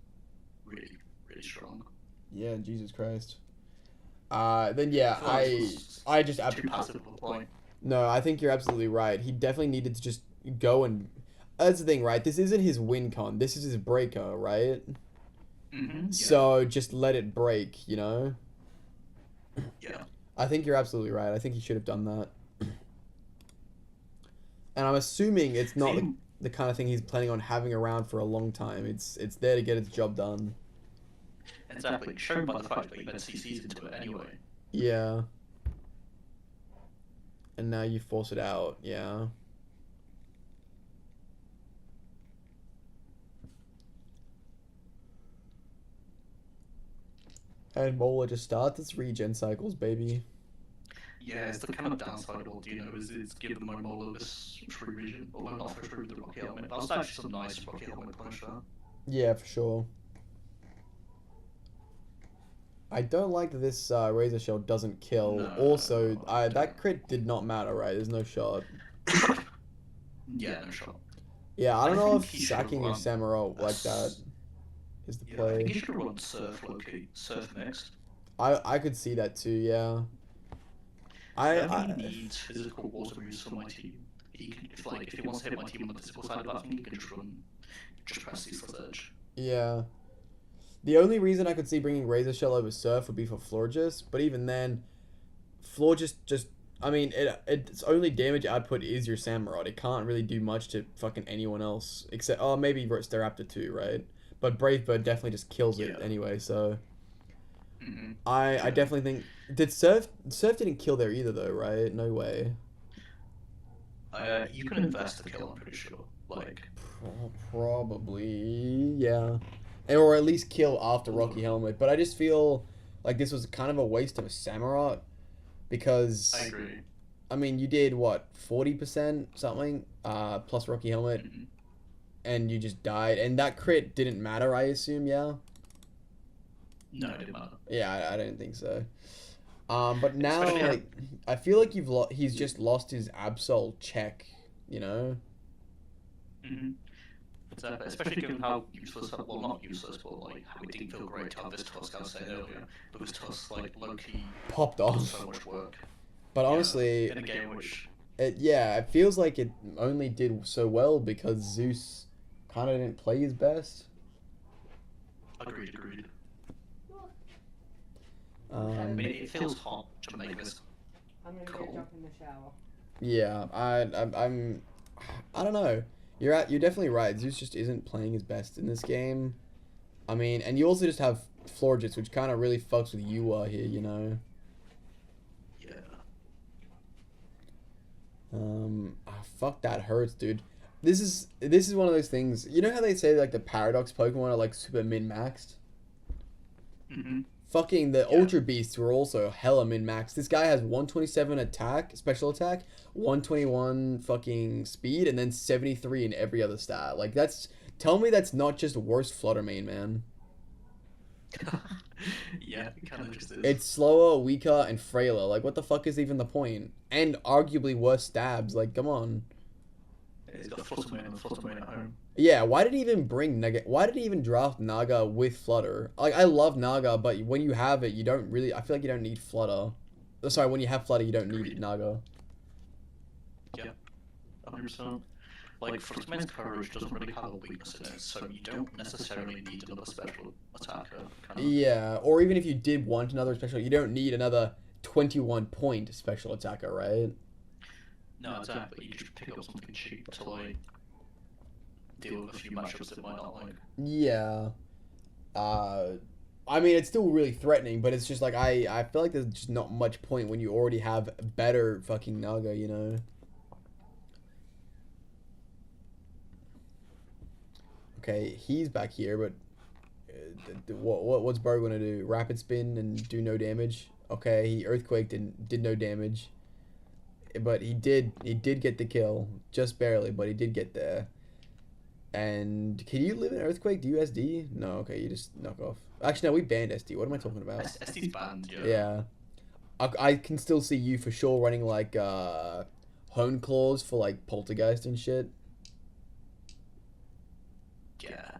really, really strong. Yeah, Jesus Christ. Then yeah, I just Too absolutely... passive at the point. No, I think you're absolutely right. He definitely needed to just go and... That's the thing, right? This isn't his win con. This is his breaker, right? Mm-hmm. So just let it break, you know? Yeah. I think you're absolutely right. I think he should have done that. And I'm assuming it's not the kind of thing he's planning on having around for a long time. It's there to get its job done. Exactly. Shown by the fact that he then CCs into it anyway. Yeah. And now you force it out, yeah. And Mola just starts its regen cycles, baby. Yeah, it's the kind of downside of all do you know is give the Momola this free region, although not for free with the Rocky Helmet. That's actually some nice Rocky Helmet punisher. Yeah, for sure. I don't like that this Razor Shell doesn't kill. No, Also, I that crit did not matter, right? There's no shot. Yeah, no shot. Yeah, I don't I know think if he should've sacking your run Samuro like that is the Yeah, I play. think he should have run Surf Loki, Surf next. I could see that too, yeah. I think he needs physical water moves from my team. He can, if he wants to hit my team on the physical side of that thing, he can just press Ceaseless Edge. Yeah. The only reason I could see bringing Razor Shell over Surf would be for Florges, but even then, Florges just... I mean, its only damage output is your Samurott. It can't really do much to fucking anyone else, except... Oh, maybe Staraptor too, right? But Brave Bird definitely just kills it anyway, so... Mm-hmm. I definitely think... Did Surf didn't kill there either, though, right? No way. You can invest the kill, I'm pretty sure. Like... Probably, yeah. Or at least kill after Rocky Helmet. But I just feel like this was kind of a waste of a Samurott. Because... I agree. I mean, you did, what, 40% something? Plus Rocky Helmet. Mm-hmm. And you just died. And that crit didn't matter, I assume, yeah? No, it didn't matter. Yeah, I don't think so. But now, Especially like, I feel like he's just lost his Absol check, you know? Mm-hmm. Especially given how useless, well, not useless, but like how it didn't feel great to have this Tusk, I was saying earlier, but this Tusk, like, low-key Popped does off. so much work. But Yeah, honestly, in a game which... it feels like it only did so well because Zeus kind of didn't play his best. Agreed. Um, I mean, it feels hot to make this I'm gonna Cool. go jump in the shower. Yeah, I don't know. You're definitely right. Zeus just isn't playing his best in this game. I mean, and you also just have Florges, which kind of really fucks with Yua here, you know. Yeah. Fuck, that hurts, dude. This is one of those things. You know how they say like the Paradox Pokemon are like super min-maxed? Mm-hmm. Fucking the Ultra Beasts were also hella min-maxed. This guy has 127 attack, special attack, 121 fucking speed, and then 73 in every other stat. Like, tell me that's not just worse Flutter Mane, man. Yeah, it kind of just is. It's slower, weaker, and frailer. Like, what the fuck is even the point? And arguably worse stabs. Like, come on. He's got Flutter Mane and Flutter Mane at home. Yeah, why did he even bring Why did he even draft Naga with Flutter? Like, I love Naga, but when you have it, you don't really... I feel like you don't need Flutter. Sorry, when you have Flutter, you don't need Naga. Yeah, 100%. Like, Flutter Mane's coverage doesn't really have a weakness in it, so you don't necessarily need another special attacker. Kind of. Yeah, or even if you did want another special, you don't need another 21-point special attacker, right? No, exactly. You just pick up something cheap to, like, deal with a few matchups that might not like. Yeah. I mean, it's still really threatening, but it's just like, I feel like there's just not much point when you already have better fucking Naga, you know? Okay, he's back here, but what's Bo gonna do? Rapid spin and do no damage? Okay, he Earthquaked and did no damage. But he did get the kill. Just barely, but he did get there. And can you live in Earthquake? Do you SD? No, okay, you just knock off. Actually, no, we banned SD. What am I talking about? SD's banned, yeah. Yeah. I can still see you for sure running like Hone Claws for like Poltergeist and shit. Yeah.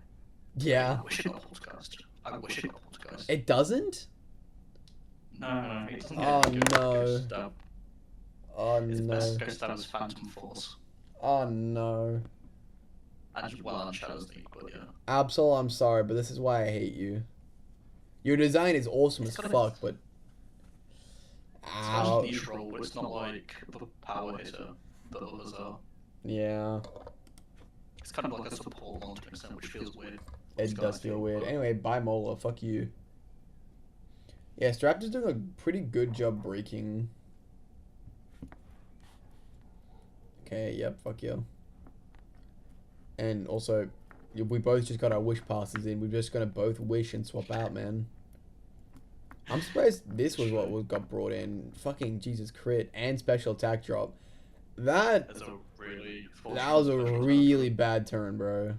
Yeah. I wish it got Poltergeist. I wish it got Poltergeist. It doesn't? No, it doesn't Oh, get no. Ghost Dab. Oh Its no. best Ghost Dab is Phantom Force. Oh no. And well, and Shadow Sneak, but yeah. Absol, I'm sorry, but this is why I hate you. Your design is awesome as fuck, but It's ow. a niche role, but it's not like the power hitter that others are. Yeah, It's kind of like a support one to an extent, which feels weird. it does feel weird. Anyway, bye Mola, fuck you. Yeah, Straptor's doing a pretty good job breaking. Okay, yep, fuck you. And also, we both just got our wish passes in. We're just gonna both wish and swap out, man. I'm surprised this was what got brought in. Fucking Jesus, crit and special attack drop. That That's a really that was a special attack really drop. bad turn, bro.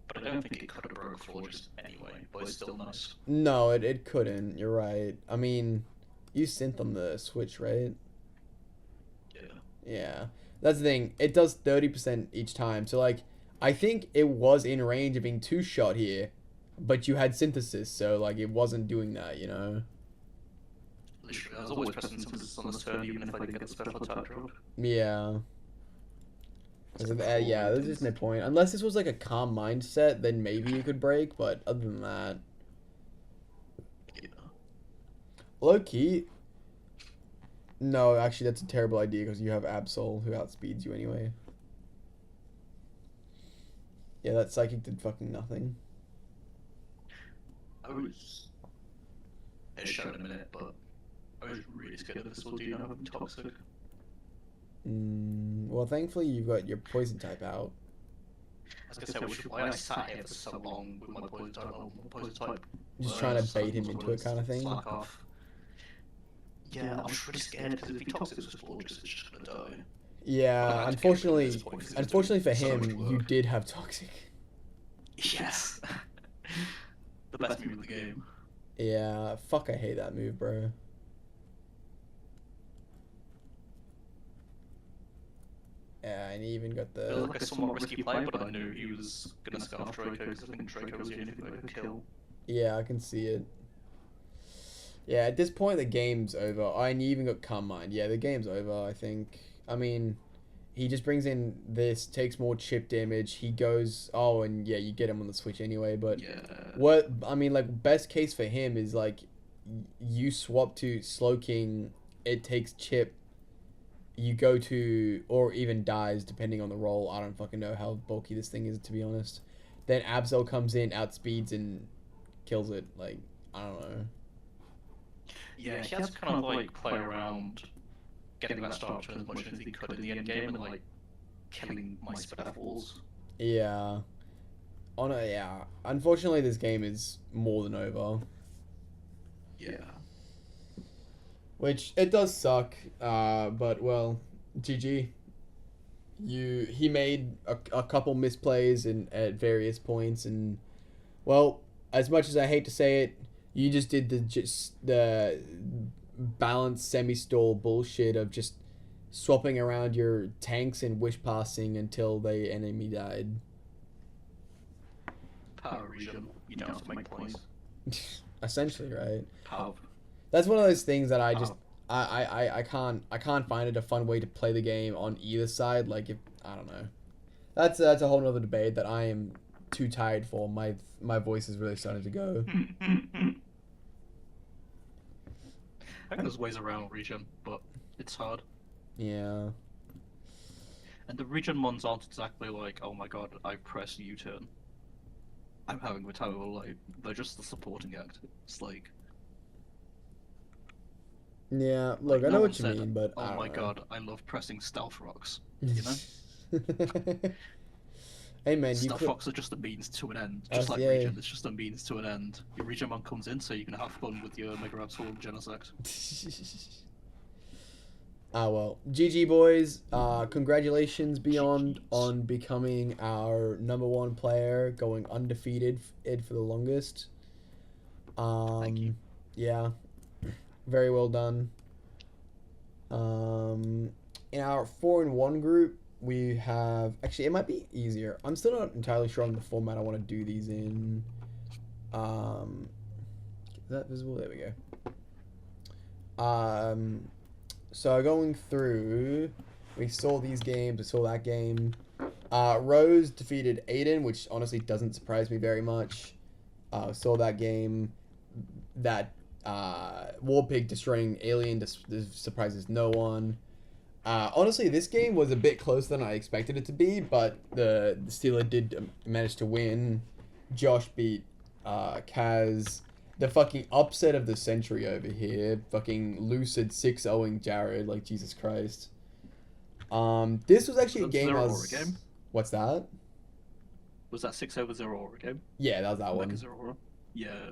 But I don't think it could have broke Forges anyway, but it's still nice. No, it couldn't. You're right. I mean, you synth on the Switch, right? Yeah. Yeah. That's the thing. It does 30% each time. So, like, I think it was in range of being two-shot here, but you had synthesis, so, like, it wasn't doing that, you know? Literally, I was always pressing synthesis on this turn, even if I didn't get the special attack drop. Yeah. Yeah, there's just no point. Unless this was, like, a calm mindset, then maybe you could break, but other than that... Yeah. Low-key... No, actually, that's a terrible idea because you have Absol who outspeeds you anyway. Yeah, that Psychic did fucking nothing. I was... It's shown in a minute, but I was really scared of this Lordino having Toxic. Well, thankfully you've got your Poison type out. I was gonna say, which is why I sat here for so long with my Poison type on my Poison type. Just trying to bait him into it kind of thing. Slack off. Yeah, I'm just really scared because if he Toxics with Forges, it's just gonna die. Yeah, I'm about to get rid of this unfortunately, point 'cause it's unfortunately for doing so him, much you work. did have Toxic. Yes. The best move in the game. Yeah, fuck, I hate that move, bro. Yeah, and he even got It was the... like a somewhat risky play, but I knew he was gonna scarf Draco because I think Draco was the only thing that could kill. Yeah, I can see it. Yeah, at this point the game's over. Oh, and you even got Calm Mind. Yeah, the game's over, I think. I mean, he just brings in this, takes more chip damage. He goes... Oh, and yeah, you get him on the Switch anyway, but... Yeah. What... I mean, like, best case for him is, like, you swap to Slowking, it takes chip, you go to... Or even dies, depending on the role. I don't fucking know how bulky this thing is, to be honest. Then Absol comes in, outspeeds, and kills it. Like, I don't know. Yeah, he has to kind of like play around getting that start turn as much as he could in the end game and like killing my spread walls. Yeah. Yeah. Unfortunately, this game is more than over. Yeah. Which, it does suck, but, well, GG. He made a couple misplays at various points, and, well, as much as I hate to say it, you just did the balanced semi-stall bullshit of just swapping around your tanks and wish passing until the enemy died. Power region. You don't have to make points. Essentially, right? Power. That's one of those things that I just I can't find it a fun way to play the game on either side. Like, if I don't know, that's a whole nother debate that I am too tired for. My voice is really starting to go. I think there's ways around region, but it's hard. Yeah. And the region ones aren't exactly like, oh my god, I press U-turn. I'm having a time of life. They're just the supporting act. It's like, Yeah. Look, like, I no know one what you said, mean, but oh I don't my know. god, I love pressing stealth rocks. You know? Hey man, you Stealth could... rocks are just a means to an end. Just like yeah. region, it's just a means to an end. Your region one comes in so you can have fun with your Mega Absol and Genesect. Well, GG boys. Congratulations Beyond on becoming our #1 player, going undefeated for the longest. Thank you. Yeah, very well done. In our 4-in-1 group, we have actually it might be easier. I'm still not entirely sure on the format I want to do these in. Is that visible? There we go. So going through, we saw these games, we saw that game. Rose defeated Aiden, which honestly doesn't surprise me very much. Saw that game. That Warpig destroying Alien surprises no one. Honestly, this game was a bit closer than I expected it to be, but the Steeler did manage to win. Josh beat Kaz. The fucking upset of the century over here. Fucking Lucid 6-0ing Jared. Like, Jesus Christ. This was actually a game I was... game? What's that? Was that 6-0 Zeraora game? Yeah, that was that one. Zeraora? Yeah.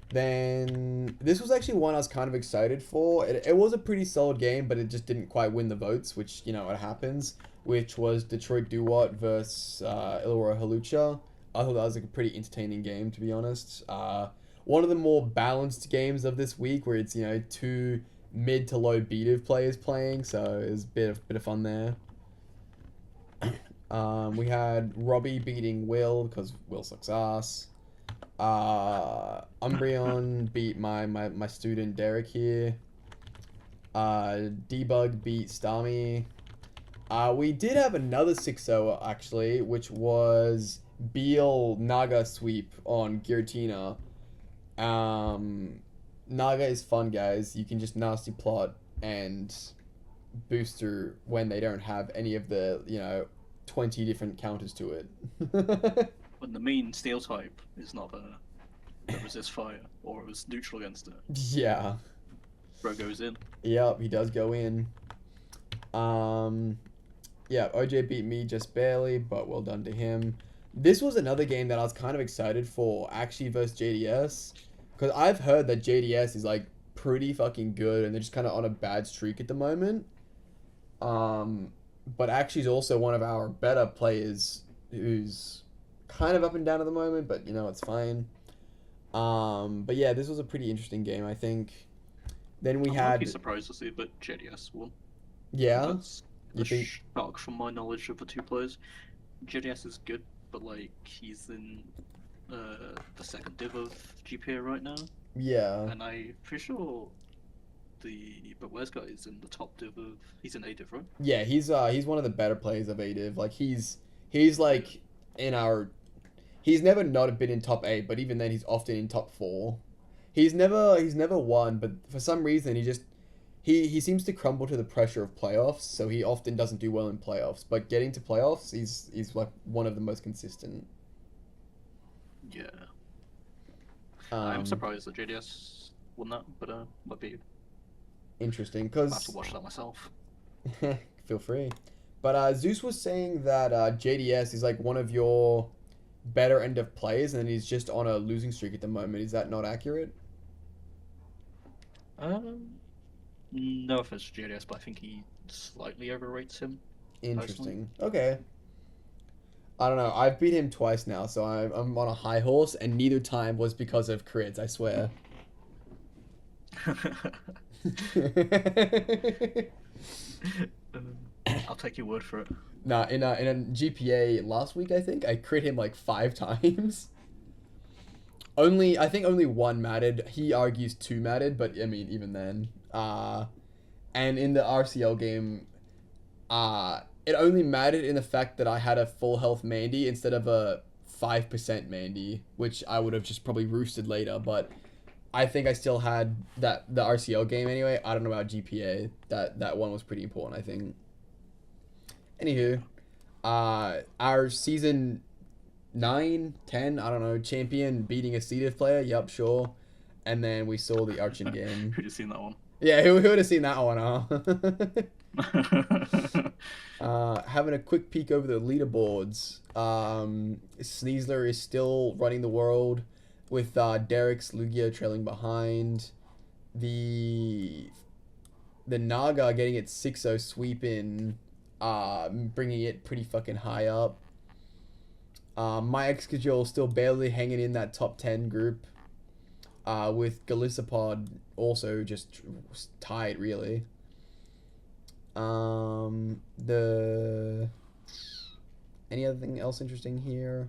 Then this was actually one I was kind of excited for. It was a pretty solid game, but it just didn't quite win the votes, which, you know, it happens. Which was Detroit Duwat versus Illawarra Halucha. I thought that was like a pretty entertaining game, to be honest. One of the more balanced games of this week, where it's, you know, 2 mid to low beative players playing, so it was a bit of fun there. We had Robbie beating Will because Will sucks ass. Umbreon beat my student Derek here. Debug beat Starmie. We did have another 6-0 actually, which was Beal Naga sweep on Giratina. Naga is fun, guys. You can just nasty plot and booster when they don't have any of the, you know, 20 different counters to it. When the main steel type is not there, that resists fire, or is neutral against it. Yeah. Bro goes in. Yep, he does go in. Yeah, OJ beat me just barely, but well done to him. This was another game that I was kind of excited for, actually, versus JDS. Because I've heard that JDS is, like, pretty fucking good, and they're just kind of on a bad streak at the moment. But actually is also one of our better players who's kind of up and down at the moment, but, you know, it's fine. But yeah, this was a pretty interesting game, I think. Then we had... I'd be surprised to see, but JDS won. Yeah? That's You a think... shock from my knowledge of the two players. JDS is good, but, like, he's in the second div of GPA right now. Yeah. And I'm pretty sure but where's guy is in the top div of... He's in A div, right? Yeah, he's one of the better players of A-Div. Like, he's like, in our... He's never not been in top 8, but even then he's often in top 4. He's never won, but for some reason he seems to crumble to the pressure of playoffs, so he often doesn't do well in playoffs. But getting to playoffs, he's like one of the most consistent. Yeah. I'm surprised that JDS won that, but might be... Interesting, I'll have because... to watch that myself. Feel free. But Zeus was saying that JDS is like one of your better end of players, and he's just on a losing streak at the moment. Is that not accurate? No offense to JDS, but I think he slightly overrates him. Interesting. Okay. I don't know. I've beat him twice now, so I'm on a high horse, and neither time was because of crits, I swear. I'll take your word for it. Nah, in a GPA last week, I think I crit him like 5 times. I think only 1 mattered. He argues 2 mattered, but I mean even then. And in the RCL game, it only mattered in the fact that I had a full health Mandy instead of a 5% Mandy, which I would have just probably roosted later, but I think I still had the RCL game anyway. I don't know about GPA. That one was pretty important, I think. Anywho, our season 9, 10, I don't know, champion beating a seeded player. Yup, sure. And then we saw the Archen game. Who'd have seen that one? Yeah, who would have seen that one, huh? Having a quick peek over the leaderboards. Sneasler is still running the world, with Derek's Lugia trailing behind. The the Naga getting its 6-0 sweep in, bringing it pretty fucking high up. My Excadrill still barely hanging in that top 10 group. With Galissapod also just tied, really. Any other thing else interesting here?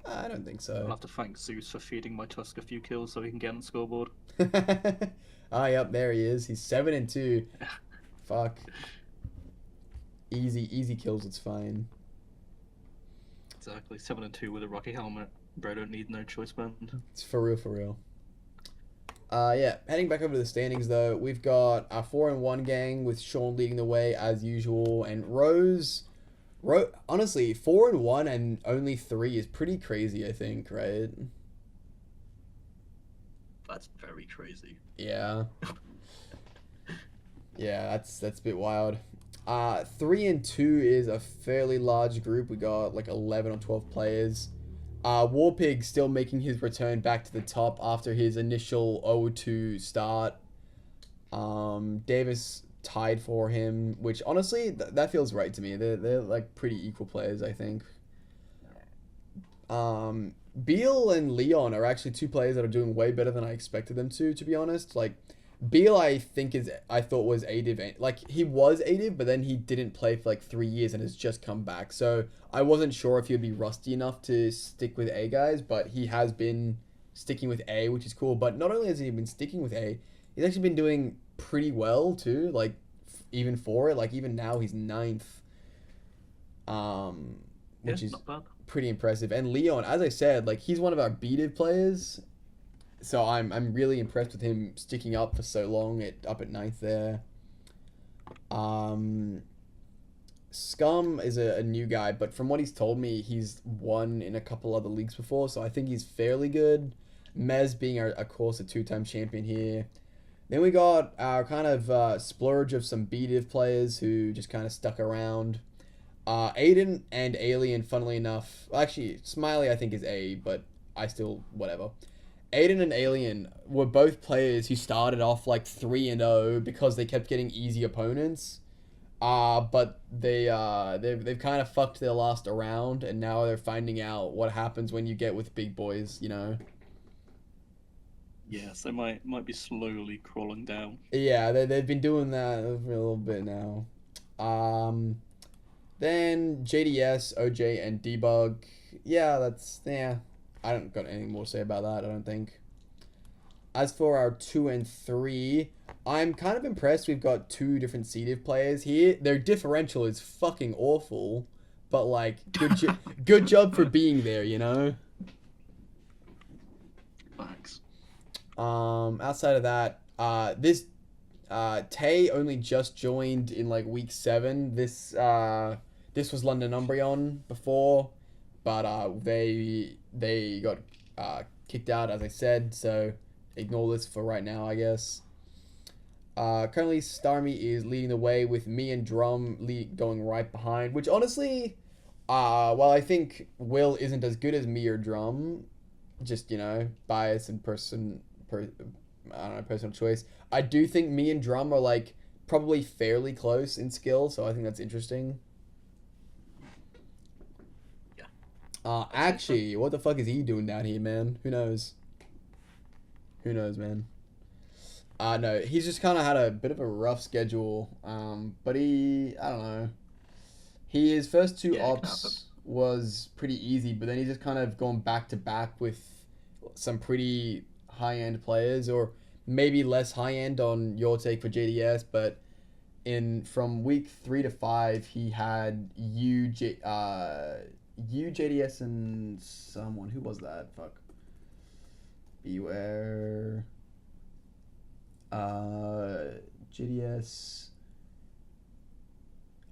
I don't think so. I'll have to thank Zeus for feeding my Tusk a few kills so he can get on the scoreboard. Yep, there he is. He's 7-2. Fuck. Easy kills, it's fine. Exactly, 7-2 with a Rocky helmet. Bro, don't need no choice band. It's for real. Yeah, heading back over to the standings though, we've got our 4-1 gang with Sean leading the way as usual, and Rose, honestly, 4-1 and only 3 is pretty crazy, I think, right? That's very crazy. Yeah. Yeah, that's a bit wild. 3-2 is a fairly large group. We got like 11 or 12 players. Warpig still making his return back to the top after his initial 0-2 start. Davis tied for him, which honestly, that feels right to me. They're like pretty equal players, I think. Beal and Leon are actually 2 players that are doing way better than I expected them to be honest. Like, Beal, I thought was ADIV. Like, he was ADIV, but then he didn't play for like 3 years and has just come back. So I wasn't sure if he would be rusty enough to stick with A guys, but he has been sticking with A, which is cool. But not only has he been sticking with A, he's actually been doing pretty well too. Like, even for it, like even now he's 9th. Which is not bad. Pretty impressive. And Leon, as I said, like he's one of our B-Div players. So I'm really impressed with him sticking up for so long up at 9th there. Scum is a new guy, but from what he's told me, he's won in a couple other leagues before, so I think he's fairly good. Mez being, of course, a 2-time champion here. Then we got our kind of splurge of some B-Div players who just kind of stuck around. Aiden and Alien, funnily enough, actually, Smiley I think is A, but I still, whatever. Aiden and Alien were both players who started off like 3-0 because they kept getting easy opponents. But they've kind of fucked their last round, and now they're finding out what happens when you get with big boys, you know. Yes, they might be slowly crawling down. Yeah, they've been doing that for a little bit now. Then JDS, OJ, and Debug. Yeah, I don't got anything more to say about that, I don't think. As for our 2 and 3, I'm kind of impressed we've got 2 different C-Div players here. Their differential is fucking awful, but like, good job for being there, you know? Thanks. Outside of that, this Tay only just joined in like week 7. This was London Umbreon before, but they got kicked out, as I said, so ignore this for right now, I guess. Currently, Starmie is leading the way with me and Drum going right behind, which honestly, while I think Will isn't as good as me or Drum, just, you know, bias and personal choice, I do think me and Drum are like probably fairly close in skill, so I think that's interesting. Actually, what the fuck is he doing down here, man? Who knows? Who knows, man? No, he's just kind of had a bit of a rough schedule. But I don't know. His first 2 ops was pretty easy, but then he's just kind of gone back to back with some pretty high-end players, or maybe less high-end on your take for JDS, but from week 3 to 5, he had JDS and someone. Who was that? Fuck. Beware. JDS.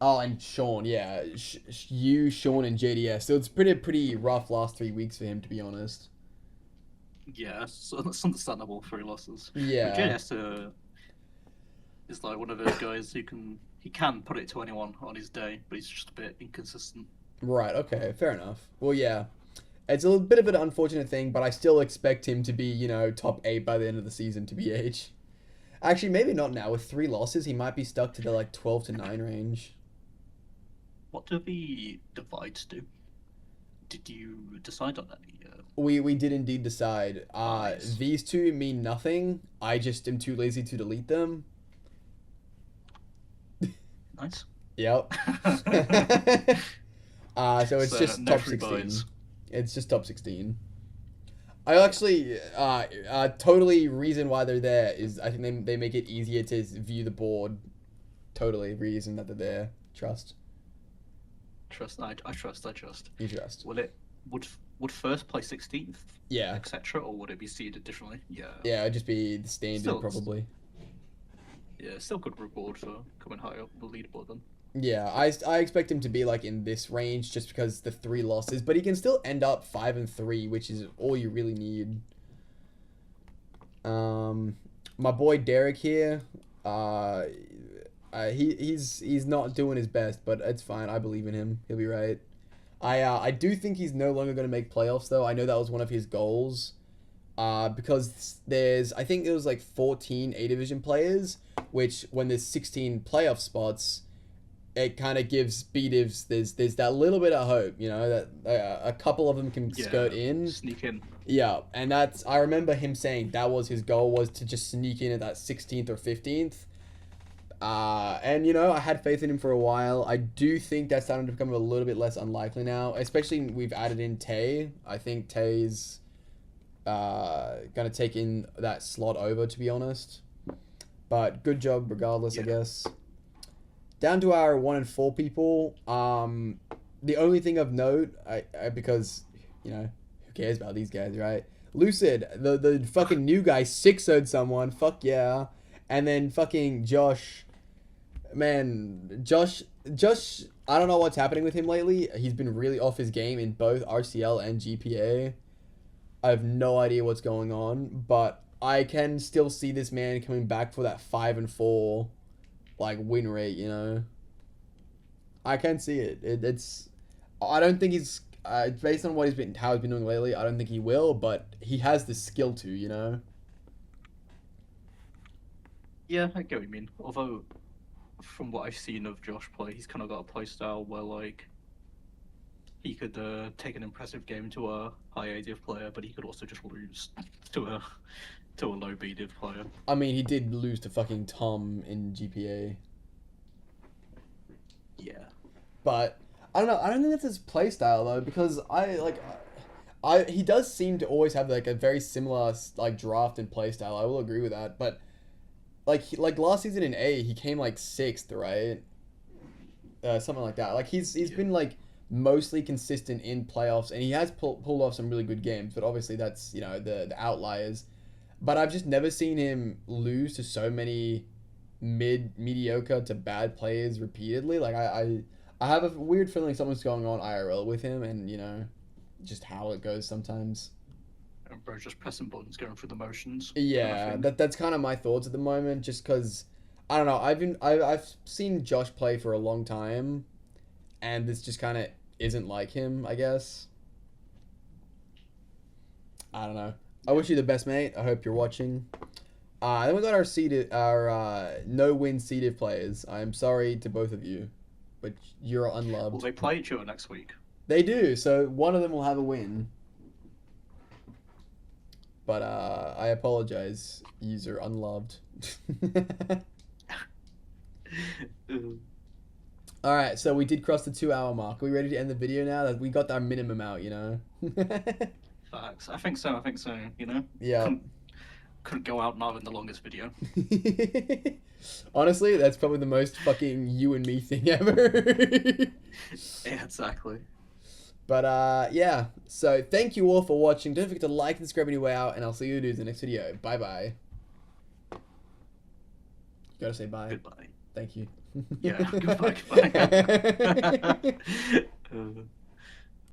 Oh, and Sean. Yeah. Sean, and JDS. So it's pretty rough last 3 weeks for him, to be honest. Yeah, so that's understandable, 3 losses. Yeah. But JDS is like one of those guys who can put it to anyone on his day, but he's just a bit inconsistent. Right, okay, fair enough. Well, yeah, it's a bit of an unfortunate thing, but I still expect him to be, you know, top 8 by the end of the season, to BH. Actually, maybe not now. With 3 losses, he might be stuck to the like 12 to 9 range. What do the divides do? Did you decide on any? We did indeed decide. Nice. These two mean nothing. I just am too lazy to delete them. Nice. Yep. So it's just no top free 16. buys. It's just top 16. I actually totally reason why they're there is I think they make it easier to view the board. Totally reason that they're there. Trust. I trust. You trust. Would first play 16th? Yeah. Etc. Or would it be seeded differently? Yeah. Yeah, it'd just be the standard Still, probably. Yeah, still good reward for coming higher up the leaderboard then. Yeah, I expect him to be like in this range just because the 3 losses, but he can still end up 5-3, which is all you really need. My boy Derek here, he's not doing his best, but it's fine. I believe in him. He'll be right. I do think he's no longer going to make playoffs though. I know that was one of his goals. Because I think it was like 14 A division players, which when there's 16 playoff spots, it kind of gives B-divs, there's that little bit of hope, you know, that a couple of them can skirt in. Sneak in. Yeah, and I remember him saying that was his goal, was to just sneak in at that 16th or 15th. And, you know, I had faith in him for a while. I do think that's starting to become a little bit less unlikely now, especially we've added in Tay. I think Tay's going to take in that slot over, to be honest. But good job regardless, I guess. Down to our 1 and 4 people. The only thing of note, because, you know, who cares about these guys, right? Lucid, the fucking new guy, 6-0'd someone. Fuck yeah. And then fucking Josh. Man, Josh, I don't know what's happening with him lately. He's been really off his game in both RCL and GPA. I have no idea what's going on, but I can still see this man coming back for that 5-4, like, win rate, you know? I can see it. It's... I don't think he's... based on how he's been doing lately, I don't think he will, but he has the skill to, you know? Yeah, I get what you mean. Although, from what I've seen of Josh play, he's kind of got a play style where, like, he could take an impressive game to a high ADF player, but he could also just lose to a low BDiv player. I mean, he did lose to fucking Tom in GPA. Yeah. But, I don't know, I don't think that's his play style, though, because he does seem to always have, like, a very similar, like, draft and play style. I will agree with that, but... Like last season in A, he came like 6th, right? Something like that. Like he's been like mostly consistent in playoffs, and he has pulled off some really good games. But obviously that's, you know, the outliers. But I've just never seen him lose to so many mediocre to bad players repeatedly. Like I have a weird feeling something's going on IRL with him, and you know, just how it goes sometimes. And bro, just pressing buttons, going through the motions. Yeah, that's kind of my thoughts at the moment. Just because, I don't know, I've seen Josh play for a long time, and this just kind of isn't like him, I guess. I don't know. I wish you the best, mate. I hope you're watching. Then we got our no-win seeded players. I'm sorry to both of you, but you're unloved. Will they play each other next week? They do. So one of them will have a win. But I apologize, user unloved. Alright, so we did cross the 2-hour mark. Are we ready to end the video now? That we got our minimum out, you know? Facts. I think so, you know? Yeah. Couldn't go out now in the longest video. Honestly, that's probably the most fucking you and me thing ever. Yeah, exactly. But, yeah. So, thank you all for watching. Don't forget to like and subscribe on your way out, and I'll see you dudes in the next video. Bye-bye. You gotta say bye. Goodbye. Thank you. Yeah, goodbye.